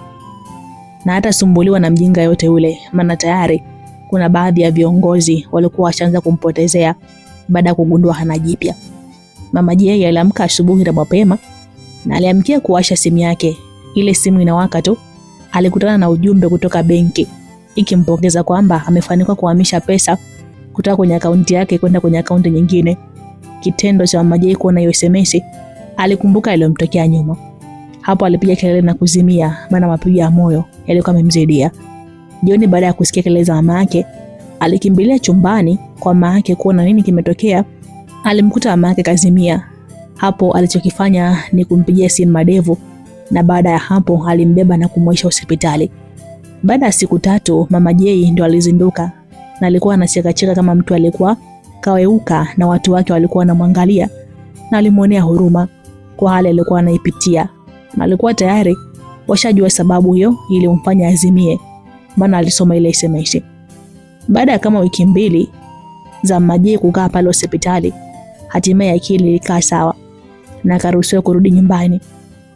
na hata sumbuliwa na mjinga yote ule, maana tayari kuna baadhi ya viongozi walikuwa washaanza kumpotezea baada ya kugundua hana jipya. Mama Jay aliamka asubuhi na mapema na aliamkia kuwasha simu yake. Ile simu inawaka tu, alikutana na ujumbe kutoka benki ikimpongeza kwamba amefanikiwa kuhamisha pesa kutoka kwenye akaunti yake kwenda kwenye akaunti nyingine. Kitendo cha Mama Jay kuona hiyo SMS, alikumbuka iliyomtokea nyuma. Hapo alipiga kelele na kuzimia, maana mapigo ya moyo yalikuwa yamemzidia. Jioni baada ya kusikia kelele za mama yake, alikimbilia chumbani kwa mama yake kuona nini kimetokea. Alimkuta mama yake kazimia. Hapo alichokifanya ni kumpigia simu Madevu, na baada ya hapo alimbeba na kumwaisha hospitali. Baada ya siku 3 Mama Jay ndio alizinduka, na alikuwa anacheka kama mtu alikuwa kaweuka, na watu wake walikuwa wanamwangalia na alimuonea huruma kwa hali alikuwa anaipitia, na alikuwa tayari washajua sababu hiyo ilimfanya azimie, maana alisoma ile SMS. Baada ya kama wiki 2 za Mama Jay kukaa pale hospitali, hatimaye akili ilikaa sawa na akaruhusiwa kurudi nyumbani.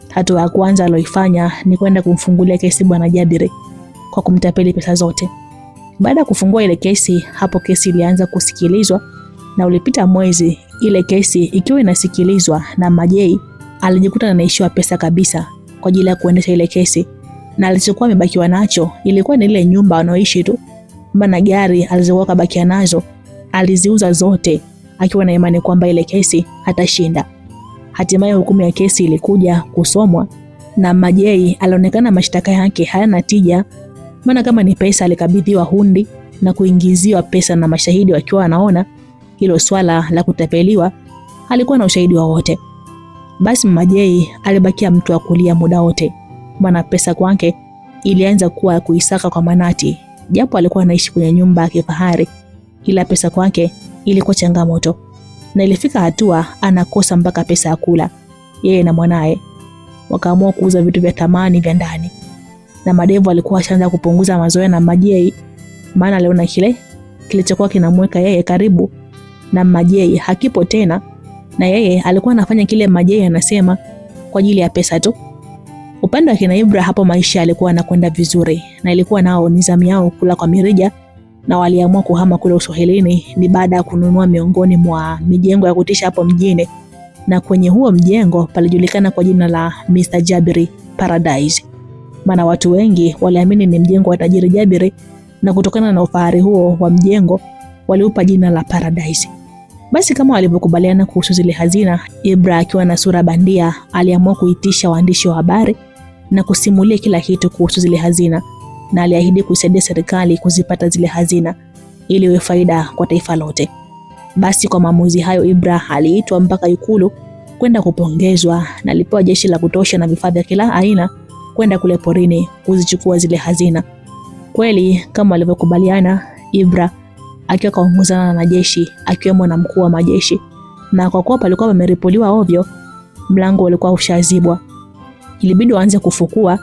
Hatua ya kwanza aliyoifanya ni kwenda kumfungulia kesi bwana Jabiri kwa kumtapeli pesa zote. Baada ya kufungua ile kesi, hapo kesi ilianza kusikilizwa, na ulipita mwezi ile kesi ikiwa inasikilizwa, na Mama Jay alijikuta anaishiwa pesa kabisa kwa ajili ya kuendesha ile kesi, na alichokuwa amebakiwa nacho ilikuwa ni ile nyumba anaoishi tu, maana gari alizokuwa kabakia nazo aliziuza zote akiwa na imani kwamba ile kesi atashinda. Hatimaye hukumu ya kesi ilikuja kusomwa na Majei alionekana mashtaka yake hayana tija, maana kama ni pesa alikabidhiwa hundi na kuingiziwa pesa na mashahidi wakiwa wanaona hilo swala la kutapeliwa alikuwa na ushahidi wowote. Basi Majei alibakia mtu wa kulia muda wote, maana pesa kwake ilianza kuwa kuisaka kwa manati. Japo alikuwa anaishi kwenye nyumba ya kifahari, ila pesa kwake ilikuwa changamoto, na ilifika hatua anakosa mpaka pesa ya kula. Yeye na mwanae wakaamua kuuza vitu vya thamani vya ndani, na madevu alikuwa ashaanza kupunguza mazoea na Majei, maana aliona kile kilichokuwa kinamweka yeye karibu na Majei hakipo tena, na yeye alikuwa anafanya kile Majei anasema kwa ajili ya pesa tu. Upande wa kina Ibra hapo maisha yalikuwa yanakwenda vizuri, na ilikuwa nao nizamu yao kula kwa mirija, na waliamua kuhama kule Uswahilini ni baada ya kununua miongoni mwa mijengo ya kutisha hapo mjini, na kwenye huo mjengo palijulikana kwa jina la Mr. Jabiri Paradise. Maana watu wengi waliamini ni mjengo wa tajiri Jabiri, na kutokana na ufahari huo wa mjengo waliupa jina la Paradise. Basi kama walivyokubaliana kuhusu zile hazina, Ibra akiwa na sura bandia aliamua kuitisha waandishi wa habari na kusimulia kila kitu kuhusu zile hazina, na aliahidi kusaidia serikali kuzipata zile hazina ili iwe faida kwa taifa lote. Basi kwa maamuzi hayo Ibra aliitwa mpaka Ikulu kwenda kupongezwa, na alipewa jeshi la kutosha na vifaa vya kila aina kwenda kule porini kuzichukua zile hazina. Kweli kama walivyokubaliana, Ibra akiwa kaongozana na jeshi akiwemo na mkuu wa majeshi, na kwa kuwa palikuwa pameripuliwa ovyo, mlango ulikuwa ushazibwa. Ilibidi waanze kufukua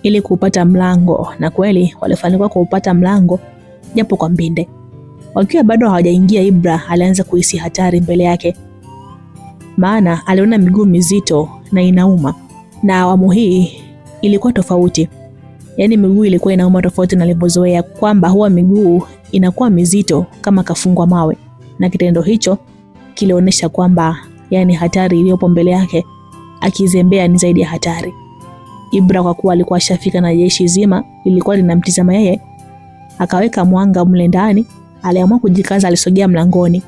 ili kupata mlango, na kweli walifanikiwa kupata mlango japo kwa mbinde. Wakiwa bado hawajaingia, Ibra alianza kuhisi hatari mbele yake, maana aliona miguu mizito na inauma, na awamu hii ilikuwa tofauti. Yaani miguu ilikuwa inauma tofauti na alivyozoea, kwamba huwa miguu inakuwa mizito kama kafungwa mawe, na kitendo hicho kilionyesha kwamba yani hatari iliyopo mbele yake akizembea ni zaidi ya hatari. Ibra kwa kuwa alikuwa shafika na jeshi zima lilikuwa linamtizama yeye, akaweka mwanga mle ndani. Aliamua kujikaza, alisogea mlangoni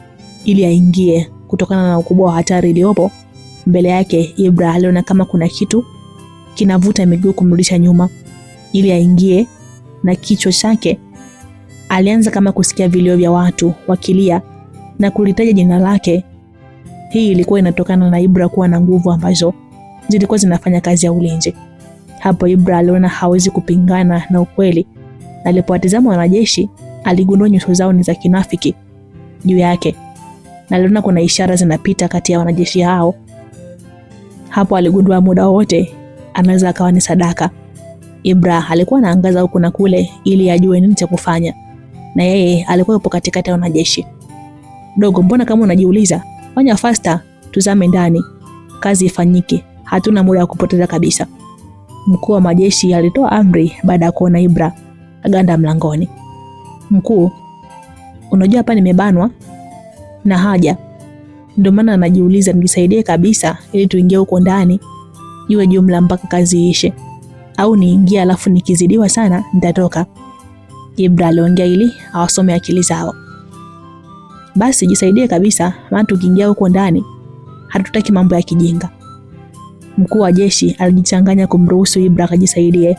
ili aingie. Kutokana na ukubwa wa hatari iliyopo mbele yake, Ibra aliona kama kuna kitu kinavuta miguu kumrudisha nyuma ili aingie, na kichwa chake alianza kama kusikia vilio vya watu wakilia na kulitaja jina lake. Hii ilikuwa inatokana na Ibra kuwa na nguvu ambazo zilikuwa zinafanya kazi ya ulinzi. Hapo Ibra aliona hawezi kupingana na ukweli. Alipowatazama wanajeshi, aligundua nyuso zao ni za kinafiki juu yake, na aliona kuna ishara zinapita kati ya wanajeshi hao. Hapo aligundua muda wote anaweza akawa ni sadaka. Ibra alikuwa anaangaza huku na kule ili ajue nini cha kufanya, na yeye alikuwa yupo katikati ya wanajeshi. Dogo, mbona kama unajiuliza? Fanya faster, tuzame ndani, kazi ifanyike, hatuna muda wa kupoteza kabisa. Mkuu wa majeshi alitoa amri baada ya kuona Ibra aganda mlangoni. Mkuu, unajua hapa nimebanwa na haja, ndio maana najiuliza nijisaidie kabisa ili tuingie huko ndani iwe jumla mpaka kazi iishe, au niingie alafu nikizidiwa sana nitatoka. Ibra aliongea ili awasome akili zao. Basi jisaidie kabisa, maana tukiingia huko ndani hatutaki mambo ya kijinga. Mkuu wa jeshi alijichanganya kumruhusu Ibra akajisaidie.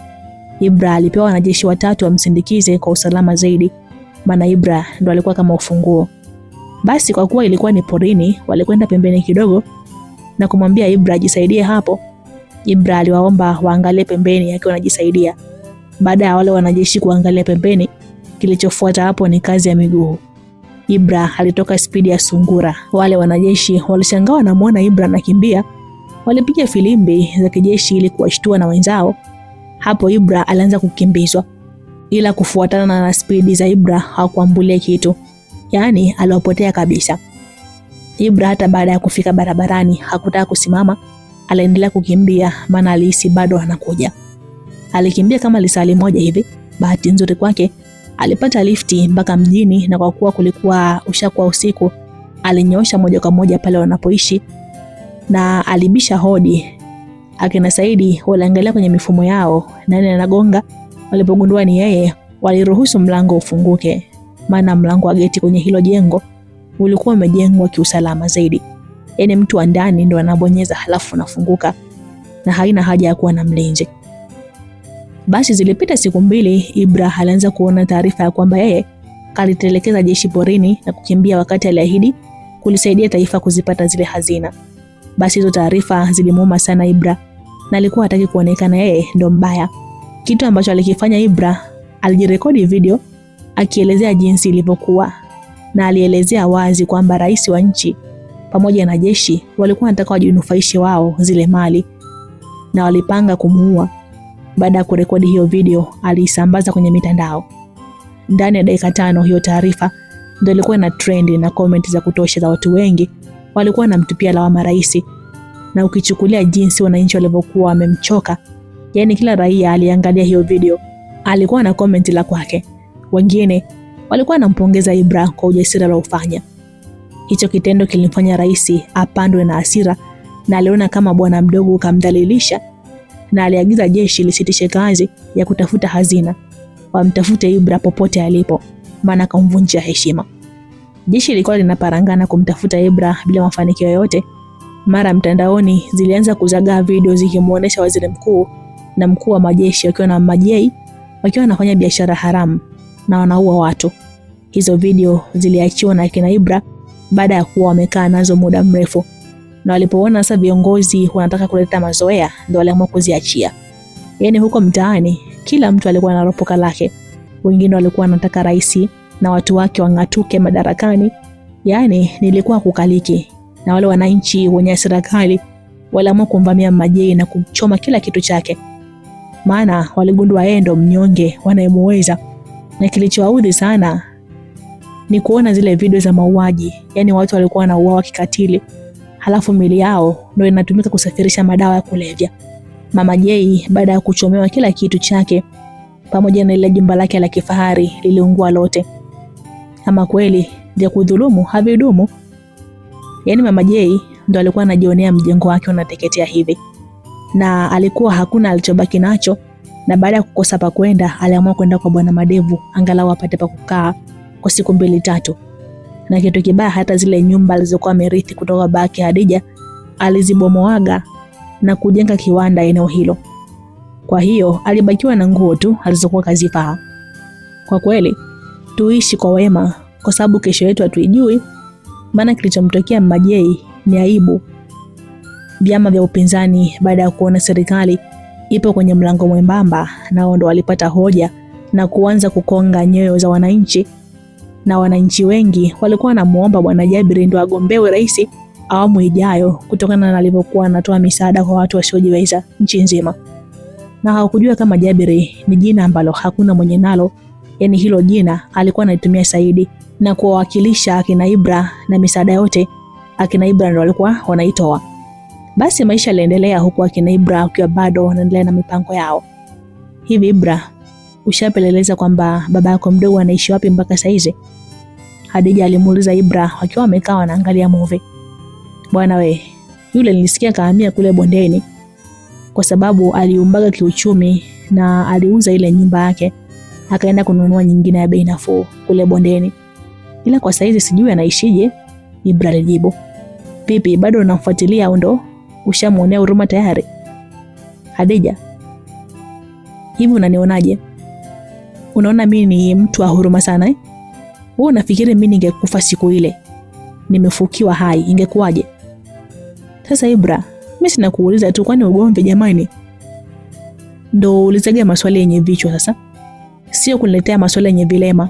Ibra alipewa wanajeshi 3 wamsindikize kwa usalama zaidi, maana Ibra ndo alikuwa kama ufunguo. Basi kwa kuwa ilikuwa ni porini, walikwenda pembeni kidogo na kumwambia Ibra ajisaidie hapo. Ibra aliwaomba waangalie pembeni akiwa anajisaidia. Baada ya wale wanajeshi kuangalia pembeni, kilichofuata hapo ni kazi ya miguu. Ibra alitoka spidi ya sungura. Wale wanajeshi walishangaa wanamuona Ibra anakimbia. Walipiga filimbi za kijeshi ili kuwashtua na wenzao. Hapo Ibra alianza kukimbizwa, ila kufuatana na spidi za Ibra hakuambulia kitu, yaani alipotea kabisa. Ibra hata baada ya kufika barabarani hakutaka kusimama, aliendelea kukimbia, maana alihisi bado anakuja. Alikimbia kama lisali moja hivi. Bahati nzuri kwake alipata lifti mpaka mjini, na kwa kuwa kulikuwa ushakuwa usiku, alinyoosha moja kwa moja pale wanapoishi na alibisha hodi. Akina Saidi waliangalia kwenye mifumo yao nani anagonga. Walipogundua ni yeye, waliruhusu mlango ufunguke, maana mlango wa geti kwenye hilo jengo ulikuwa umejengwa kiusalama zaidi. Yaani mtu wa ndani ndo anabonyeza halafu unafunguka na haina haja ya kuwa na mlinzi. Basi zilipita siku 2, Ibra alianza kuona taarifa ya kwamba yeye kalitelekeza jeshi porini na kukimbia wakati aliahidi kulisaidia taifa kuzipata zile hazina. Basi hizo taarifa zilimuuma sana Ibra na alikuwa hataki kuonekana yeye ndo mbaya. Kitu ambacho alikifanya Ibra, alijirekodi video akielezea jinsi ilivyokuwa, na alielezea wazi kwamba rais wa nchi pamoja na jeshi walikuwa wanataka wajinufaishe wao zile mali na walipanga kumuua. Baada ya kurekodi hiyo video, aliisambaza kwenye mitandao. Ndani ya dakika 5 hiyo taarifa ndio ilikuwa na trend na comment za kutosha za watu wengi walikuwa wanamtupia lawama rais. Na ukichukulia jinsi wananchi walivyokuwa wamemchoka, yani kila raia aliangalia hiyo video alikuwa na comment la kwake. Wengine walikuwa wanampongeza Ibra kwa ujasiri aliofanya. Hicho kitendo kilimfanya rais apandwe na hasira na aliona kama bwana mdogo kamdhalilisha, na aliagiza jeshi lisitishe kazi ya kutafuta hazina, wamtafute Ibra popote alipo, maana kamvunjia heshima. Jeshi lilikuwa linaparangana kumtafuta Ibra bila mafanikio yoyote. Mara mtandaoni zilianza kuzagaa video zikimuonesha waziri mkuu na mkuu wa majeshi wakiwa na majei wakiwa wanafanya biashara haramu na wanaua watu. Hizo video ziliachiwa na kina Ibra baada ya kuwa wamekaa nazo muda mrefu, na walipoona sasa viongozi wanataka kuleta mazoea ndio waliamua kuziachia. Yaani huko mtaani kila mtu alikuwa na ropoka lake. Wengine walikuwa wanataka rais na watu wake wang'atuke madarakani. Yaani nilikuwa kukaliki, na wale wananchi wenye serikali waliamua kumvamia Majei na kumchoma kila kitu chake, maana waligundua yeye ndo mnyonge wanayemuweza. Na kilichowaudhi sana ni kuona zile video za mauaji, yani watu walikuwa wanauawa kikatili, halafu mili yao ndio inatumika kusafirisha madawa ya kulevya. Mama Jay baada ya kuchomewa kila kitu chake pamoja na ile jumba lake la kifahari liliungua lote. Ama kweli vya kudhulumu havidumu. Yani Mama Jay ndo alikuwa anajionea mjengo wake unateketea hivi, na alikuwa hakuna alichobaki nacho. Na baada ya kukosa pa kwenda, aliamua kwenda kwa Bwana Madevu angalau apate pa kukaa kwa siku 2-3. Na kitu kibaya, hata zile nyumba alizokuwa amerithi kutoka babake Hadija alizibomoaga na kujenga kiwanda eneo hilo. Kwa hiyo alibakiwa na nguo tu alizokuwa kazivaa. Kwa kweli tuishi kwa wema, kwa sababu kesho yetu hatuijui, maana kilichomtokea Mama Jay ni aibu. Vyama vya upinzani baada ya kuona serikali ipo kwenye mlango mwembamba, nao ndo walipata hoja na kuanza kukonga nyoyo za wananchi. Na wananchi wengi walikuwa wanamuomba Bwana Jabir ndo agombewe rais awamu ijayo, kutokana na alivyokuwa anatoa misaada kwa watu wasiojiweza nchi nzima. Na hawakujua kama Jabir ni jina ambalo hakuna mwenye nalo, yani hilo jina alikuwa anaitumia Saidi na kuwakilisha akina Ibra, na misaada yote akina Ibra ndo walikuwa wanaitoa. Basi maisha yaliendelea huku akina Ibra wakiwa bado wanaendelea na mipango yao. Hivi Ibra, ushapeleleza kwamba baba yako mdogo anaishi wapi mpaka saizi? Hadija alimuuliza Ibra wakiwa wamekaa wanaangalia movie. Bwana we, yule nilisikia kahamia kule bondeni kwa sababu aliumbaga kiuchumi na aliuza ile nyumba yake akaenda kununua nyingine ya bei nafuu kule bondeni. Ila kwa saizi sijui anaishije, Ibra alijibu. Pipi, bado unamfuatilia au ndo ushamuonea huruma tayari? Hadija, hivi unanionaje? Unaona mimi ni mtu wa huruma sana eh? Wewe unafikiri mimi ningekufa siku ile nimefukiwa hai ingekuwaje? Sasa Ibra, mimi sina kuuliza tu, kwani ugomvi jamani? Ndo ulizagea maswali yenye vichwa sasa. Sio kuniletea maswali yenye vilema.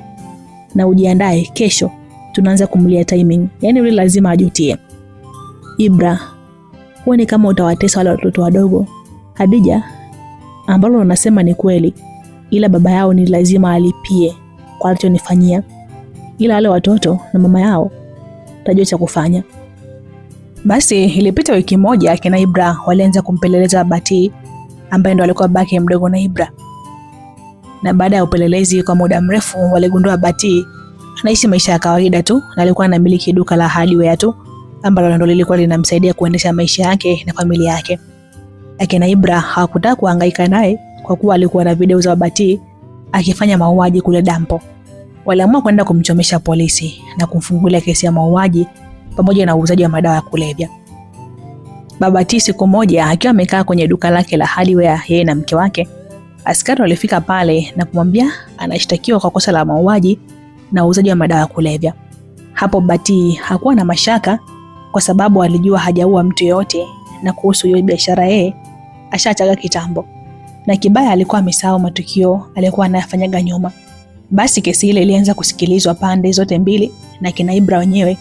Na ujiandae kesho tunaanza kumlia timing. Yani yule lazima ajutie. Ibra, huoni kama utawatesa wale watoto wadogo? Hadija, ambalo unasema ni kweli, ila baba yao ni lazima alipie kwa alichonifanyia. Ila wale watoto na mama yao tajua cha kufanya. Basi ilipita wiki moja, akina Ibra walianza kumpeleleza Bati ambaye ndo alikuwa babake mdogo na Ibra. Na baada ya upelelezi kwa muda mrefu, waligundua Bati anaishi maisha ya kawaida tu na alikuwa anamiliki duka la hardware tu ambalo ndo lilikuwa linamsaidia kuendesha maisha yake na familia yake. Akina Ibra hawakutaka kuhangaika naye kwa kuwa alikuwa na video za Bati akifanya mauaji kule dampo. waliamua kwenda kumchomesha polisi na kumfungulia kesi ya mauaji pamoja na uuzaji wa madawa ya kulevya. Baba T siku moja akiwa amekaa kwenye duka lake la hardware yeye na mke wake, askari walifika pale na kumwambia anashtakiwa kwa kosa la mauaji na uuzaji wa madawa ya kulevya. Hapo Baba T hakuwa na mashaka kwa sababu alijua hajaua mtu yote, na kuhusu hiyo biashara yeye ashachaga kitambo. Na kibaya alikuwa amesahau matukio alikuwa anayafanyaga nyuma. Basi kesi ile ilianza kusikilizwa pande zote mbili, na kina Ibra wenyewe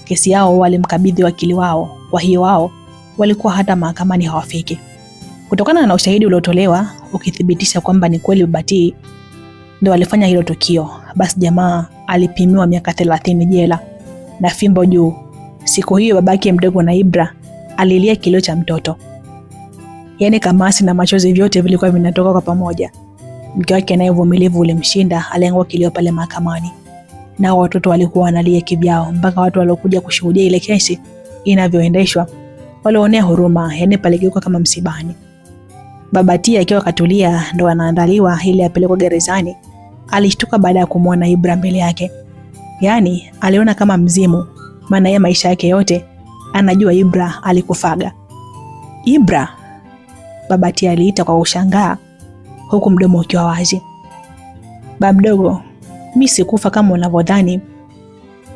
kesi yao walimkabidhi wakili wao, kwa hiyo wao walikuwa hata mahakamani hawafiki. Kutokana na ushahidi uliotolewa ukithibitisha kwamba ni kweli Baba T ndio alifanya hilo tukio, basi jamaa alipimiwa miaka 30 jela na fimbo juu. Siku hiyo babake mdogo na Ibra alilia kilio cha mtoto. Yaani kamasi na machozi vyote vilikuwa vinatoka kwa pamoja. Mke wake naye uvumilivu ulimshinda, aliangua kilio pale mahakamani. Nao watoto walikuwa wanalia kivyao, mpaka watu waliokuja kushuhudia ile kesi inavyoendeshwa walionea huruma, yaani paligeuka kama msibani. Baba T akiwa katulia ndo anaandaliwa ili apelekwe gerezani, alishtuka baada ya kumwona Ibra mbele yake. Yaani aliona kama mzimu, maana yeye maisha yake yote anajua Ibra alikufaga. Ibra, Baba T aliita kwa ushangaa huku mdomo ukiwa wazi. Baba mdogo, mimi sikufa kama unavyodhani,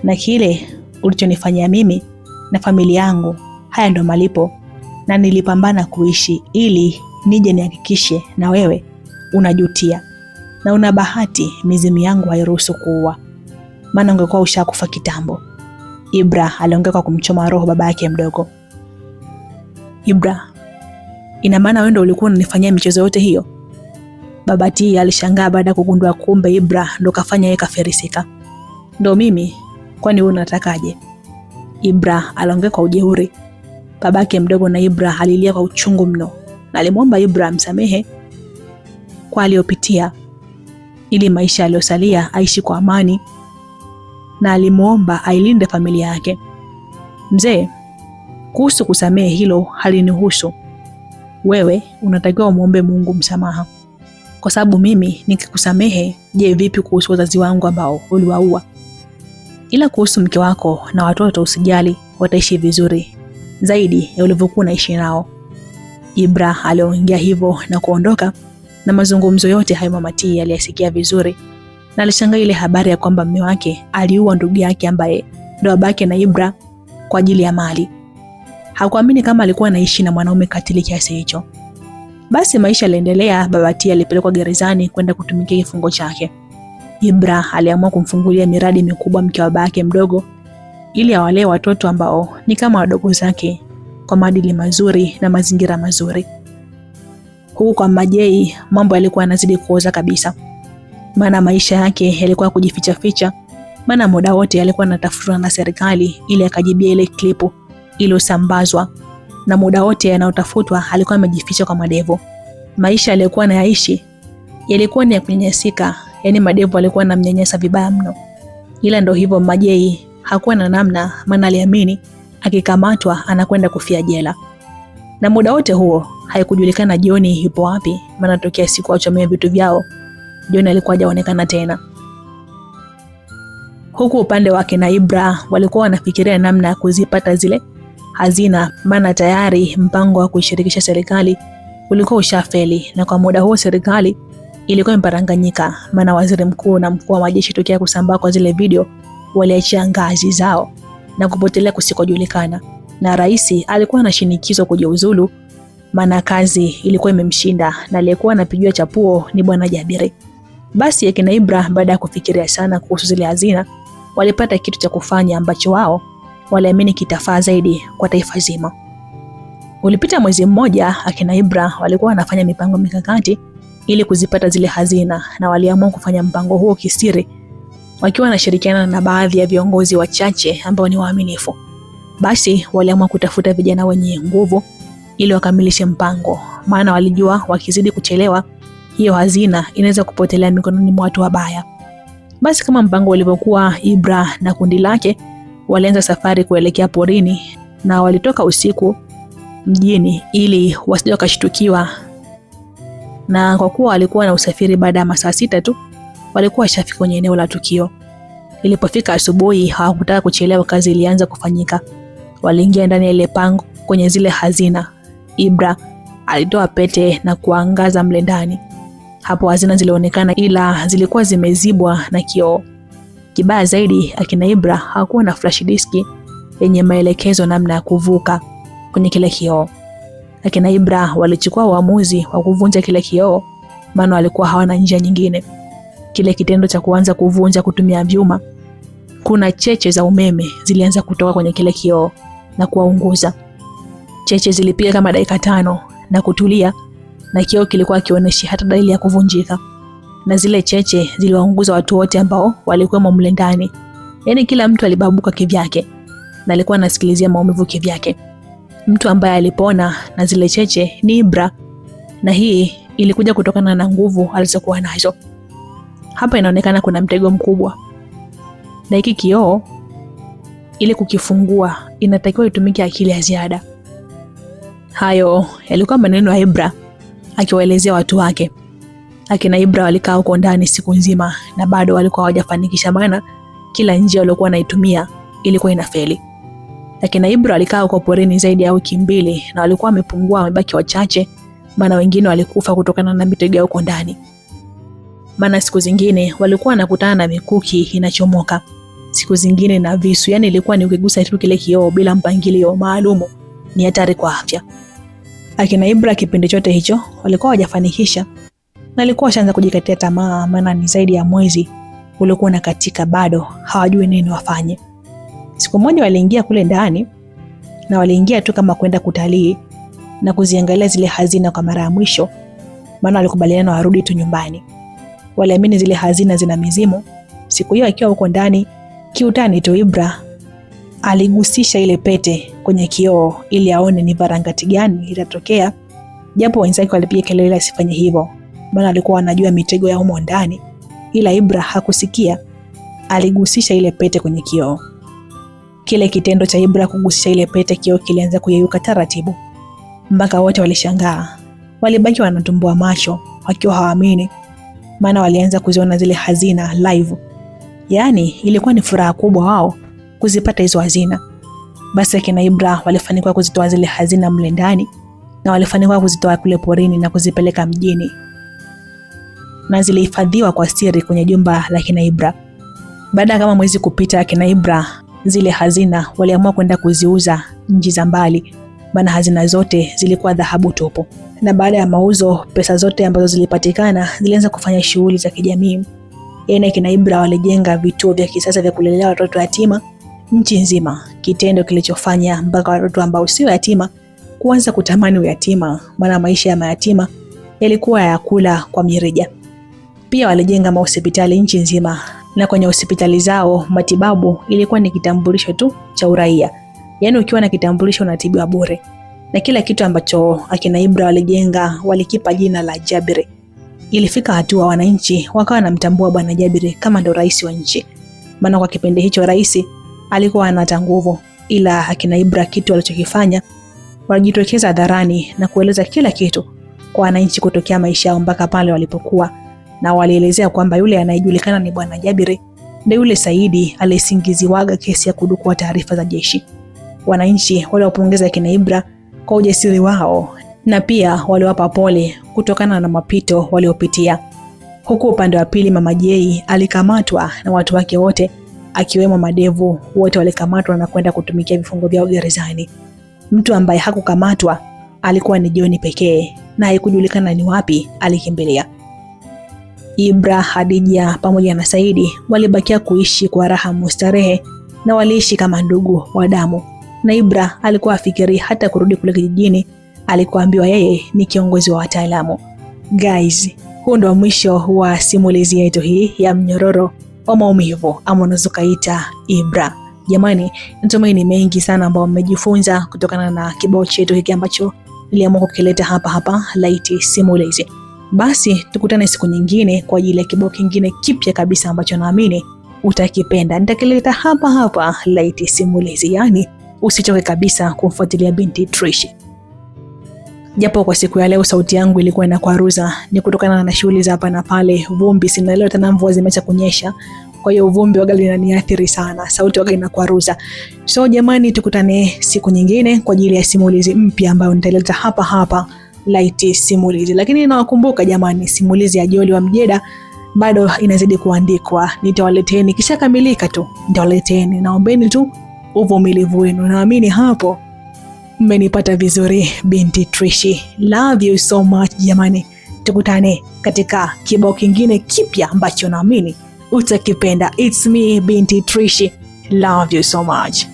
na kile ulichonifanyia mimi na familia yangu, haya ndo malipo, na nilipambana kuishi ili nije nihakikishe na wewe unajutia, na una bahati mizimu yangu hairuhusu kuua, maana ungekuwa ushakufa kitambo. Ibra aliongea kwa kumchoma roho baba yake mdogo. Ibra, ina maana wewe ndio ulikuwa unanifanyia michezo yote hiyo? Baba T alishangaa baada ya kugundua kumbe Ibra ndo kafanya yeye kaferisika. Ndo mimi? Kwani wewe unatakaje? Ibra aliongea kwa ujeuri. Babake mdogo na Ibra alilia kwa uchungu mno, na alimwomba Ibra amsamehe kwa aliyopitia ili maisha aliyosalia aishi kwa amani, na alimuomba ailinde familia yake. Mzee, kuhusu kusamehe hilo halinihusu. Wewe unatakiwa umuombe Mungu msamaha, kwa sababu mimi nikikusamehe, je, vipi kuhusu wazazi wangu ambao uliwaua? Ila kuhusu mke wako na watoto usijali, wataishi vizuri zaidi ya ulivyokuwa unaishi nao. Ibra aliongea hivyo na kuondoka, na mazungumzo yote hayo Mama T aliyasikia vizuri, na alishangaa ile habari ya kwamba mume wake aliua ndugu yake ambaye ndo babake na Ibra kwa ajili ya mali. Hakuamini kama alikuwa anaishi na mwanaume katili kiasi hicho. Basi maisha yaliendelea. Baba T alipelekwa gerezani kwenda kutumikia kifungo chake. Ibra aliamua kumfungulia miradi mikubwa mke wa babake mdogo ili awalee watoto ambao ni kama wadogo zake kwa maadili mazuri na mazingira mazuri. Huku kwa Majei mambo yalikuwa yanazidi kuoza kabisa, maana maisha yake yalikuwa kujificha ficha, maana muda wote alikuwa anatafutwa na serikali ili akajibia ile klipu iliyosambazwa, na muda wote yanayotafutwa alikuwa amejificha kwa madevu. Maisha alikuwa anayaishi yalikuwa ni ya kunyanyasika, yani madevu alikuwa anamnyanyasa vibaya mno. Ila ndo hivyo Majei hakuwa na namna, maana aliamini akikamatwa anakwenda kufia jela. Na muda wote huo haikujulikana Joni yupo wapi, maana tokea siku wachomea vitu vyao Joni alikuwa hajaonekana tena. Huku upande wake na Ibra walikuwa wanafikiria namna ya kuzipata zile hazina, maana tayari mpango wa kuishirikisha serikali ulikuwa ushafeli, na kwa muda huo serikali ilikuwa imparanganyika, maana waziri mkuu na mkuu wa majeshi tokea kusambaa kwa zile video waliachia ngazi zao na kupotelea kusikojulikana, na rais alikuwa anashinikizwa kujiuzulu, maana kazi ilikuwa imemshinda na aliyekuwa anapigiwa chapuo ni bwana Jabiri. Basi akina Ibra baada ya kufikiria sana kuhusu zile hazina walipata kitu cha kufanya ambacho wao waliamini kitafaa zaidi kwa taifa zima. Ulipita mwezi mmoja, akina Ibra walikuwa wanafanya mipango mikakati ili kuzipata zile hazina, na waliamua kufanya mpango huo kisiri wakiwa wanashirikiana na baadhi ya viongozi wachache ambao ni waaminifu. Basi waliamua kutafuta vijana wenye nguvu ili wakamilishe mpango, maana walijua wakizidi kuchelewa hiyo hazina inaweza kupotelea mikononi mwa watu wabaya. Basi kama mpango ulivyokuwa, Ibra na kundi lake walianza safari kuelekea porini, na walitoka usiku mjini ili wasije wakashtukiwa, na kwa kuwa walikuwa na usafiri baada ya masaa 6 tu walikuwa washafika kwenye eneo la tukio. Ilipofika asubuhi, hawakutaka kuchelewa, kazi ilianza kufanyika. Waliingia ndani ya ile pango kwenye zile hazina. Ibra alitoa pete na kuangaza mle ndani. Hapo hazina zilionekana, ila zilikuwa zimezibwa na kioo. Kibaya zaidi, akina Ibra hakuwa na flash diski yenye maelekezo namna ya kuvuka kwenye kile kioo. Akina Ibra walichukua uamuzi wa kuvunja kile kioo, maana walikuwa hawana njia nyingine. Kile kitendo cha kuanza kuvunja kutumia vyuma, kuna cheche za umeme zilianza kutoka kwenye kile kioo na kuwaunguza. Cheche zilipiga kama dakika 5 na kutulia, na kioo kilikuwa kionyeshi hata dalili ya kuvunjika. Na zile cheche ziliwaunguza watu wote ambao walikuwa mle ndani. Yaani kila mtu alibabuka kivyake na alikuwa anasikilizia maumivu kivyake. Mtu ambaye alipona na zile cheche ni Ibra, na hii ilikuja kutokana na nguvu alizokuwa nazo. Hapa inaonekana kuna mtego mkubwa. Na hiki kioo, ili kukifungua inatakiwa itumike akili ya ziada. Hayo yalikuwa maneno ya Ibra akiwaelezea watu wake. Akina Ibra walikaa huko ndani siku nzima na bado walikuwa hawajafanikisha, maana kila njia walikuwa wanaitumia ilikuwa inafeli. Akina Ibra walikaa huko porini zaidi ya wiki 2 na walikuwa wamepungua, wamebaki wachache, maana wengine walikufa kutokana na mitego huko ndani. Maana siku zingine walikuwa wanakutana na mikuki inachomoka, siku zingine na visu. Yani ilikuwa ni ukigusa tu kile kioo bila mpangilio maalumu ni hatari kwa afya. Akina Ibra kipindi chote hicho walikuwa hawajafanikisha, na walikuwa washaanza kujikatia tamaa, maana ni zaidi ya mwezi ulikuwa katika, bado hawajui nini wafanye. Siku moja waliingia kule ndani, na waliingia tu kama kwenda kutalii na kuziangalia zile hazina kwa mara ya mwisho, maana walikubaliana warudi tu nyumbani. Waliamini zile hazina zina mizimu. Siku hiyo akiwa huko ndani, kiutani tu Ibra aligusisha ile pete kwenye kioo ili aone ni varangati gani itatokea, japo wenzake walipiga kelele asifanye hivyo, maana alikuwa anajua mitego ya humo ndani, ila Ibra hakusikia. Aligusisha ile pete kwenye kioo. Kile kitendo cha Ibra kugusisha ile pete, kioo kilianza kuyeyuka taratibu, mpaka wote walishangaa. Walibaki wanatumbua macho wakiwa hawaamini, maana walianza kuziona zile hazina live. Yaani ilikuwa ni furaha kubwa wao kuzipata hizo hazina. Basi akina Ibra walifanikiwa kuzitoa zile hazina mle ndani, na walifanikiwa kuzitoa kule porini na kuzipeleka mjini, na zilihifadhiwa kwa siri kwenye jumba la kina Ibra. Baada kama mwezi kupita, akina Ibra zile hazina waliamua kwenda kuziuza nchi za mbali, maana hazina zote zilikuwa dhahabu tupu. Na baada ya mauzo, pesa zote ambazo zilipatikana zilianza kufanya shughuli za kijamii. Yaani akina Ibra walijenga vituo vya kisasa vya kulelea watoto yatima nchi nzima, kitendo kilichofanya mpaka watoto ambao sio yatima kuanza kutamani uyatima, maana maisha ya mayatima yalikuwa ya kula kwa mirija. Pia walijenga mahospitali nchi nzima, na kwenye hospitali zao matibabu ilikuwa ni kitambulisho tu cha uraia. Yaani ukiwa na kitambulisho unatibiwa bure. Na kila kitu ambacho akina Ibra walijenga walikipa jina la Jabiri. Ilifika hatua wananchi wakawa wanamtambua bwana Jabiri kama ndo rais wa nchi, maana kwa kipindi hicho rais alikuwa ana nguvu. Ila akina Ibra kitu alichokifanya, walijitokeza hadharani na kueleza kila kitu kwa wananchi kutokea maisha yao mpaka pale walipokuwa, na walielezea kwamba yule anayejulikana ni bwana Jabiri ndio yule Saidi aliyesingiziwaga kesi ya kudukua taarifa za jeshi. Wananchi waliwapongeza akina Ibra kwa ujasiri wao, na pia waliwapa pole kutokana na mapito waliopitia. Huku upande wa pili, Mama Jay alikamatwa na watu wake wote, akiwemo madevu wote walikamatwa na kwenda kutumikia vifungo vyao gerezani. Mtu ambaye hakukamatwa alikuwa ni John pekee, na haikujulikana ni wapi alikimbilia. Ibra, Hadija pamoja na Saidi walibakia kuishi kwa raha mustarehe, na waliishi kama ndugu wa damu. Na Ibra alikuwa afikiri hata kurudi kule kijijini, alikuwa ambiwa yeye ni kiongozi wa wataalamu. Guys, huu ndo mwisho wa simulizi yetu hii ya mnyororo wa maumivu, ama unaweza kaita Ibra. Jamani, natumaini mengi sana ambao mmejifunza kutokana na kibao chetu hiki ambacho niliamua kukileta hapa Light Simulizi. Basi tukutane siku nyingine kwa ajili ya kibao kingine kipya kabisa ambacho naamini utakipenda. Nitakileta hapa Light Simulizi, yani usichoke kabisa kumfuatilia binti Trish. Japo kwa siku ya leo sauti yangu ilikuwa inakwaruza, ni kutokana na shughuli za hapa na pale, vumbi, sina leo tena mvua zimeacha kunyesha. Kwa hiyo vumbi waga linaniathiri sana, sauti waga inakwaruza. So jamani, tukutane siku nyingine kwa ajili ya simulizi mpya ambayo nitaleta hapa Light Simulizi. Lakini nawakumbuka jamani, simulizi ya Joli wa Mjeda bado inazidi kuandikwa. Nitawaleteni kisha kamilika tu, nitawaleteni. Naombeni tu uvumilivu wenu. Naamini hapo mmenipata vizuri, binti Trishi. Love you so much jamani. Tukutane katika kibao kingine kipya ambacho naamini utakipenda. It's me, binti Trishi. Love you so much.